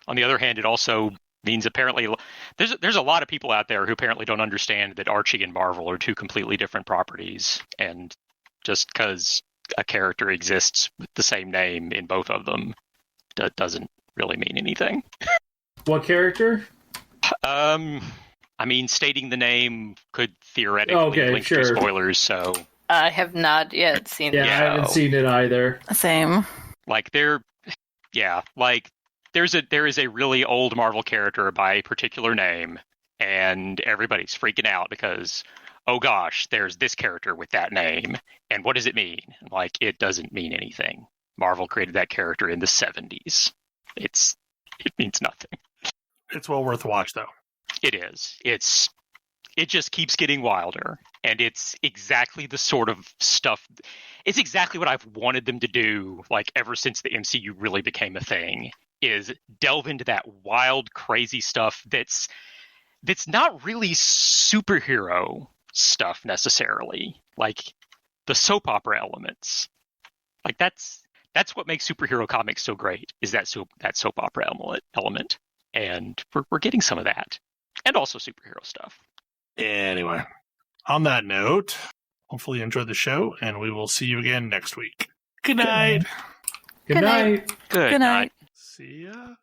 Speaker 5: On the other hand, it also means apparently there's a lot of people out there who apparently don't understand that Archie and Marvel are two completely different properties, and just because a character exists with the same name in both of them doesn't really mean anything.
Speaker 3: What character?
Speaker 5: I mean, stating the name could theoretically link to spoilers, so...
Speaker 2: I have not yet seen the show.
Speaker 3: I haven't seen it either.
Speaker 6: Same.
Speaker 5: Like, there is a really old Marvel character by a particular name, and everybody's freaking out because, oh gosh, there's this character with that name, and what does it mean? Like, it doesn't mean anything. Marvel created that character in the 70s. It means nothing.
Speaker 1: It's well worth a watch, though.
Speaker 5: It is. It just keeps getting wilder, and it's exactly the sort of stuff. It's exactly what I've wanted them to do, like ever since the MCU really became a thing. Is delve into that wild, crazy stuff that's not really superhero stuff necessarily, like the soap opera elements. Like that's what makes superhero comics so great. Is that soap opera element, and we're getting some of that. And also superhero stuff.
Speaker 1: Anyway, on that note, hopefully you enjoyed the show, and we will see you again next week. Good night.
Speaker 3: Good night.
Speaker 5: Good night.
Speaker 1: See ya.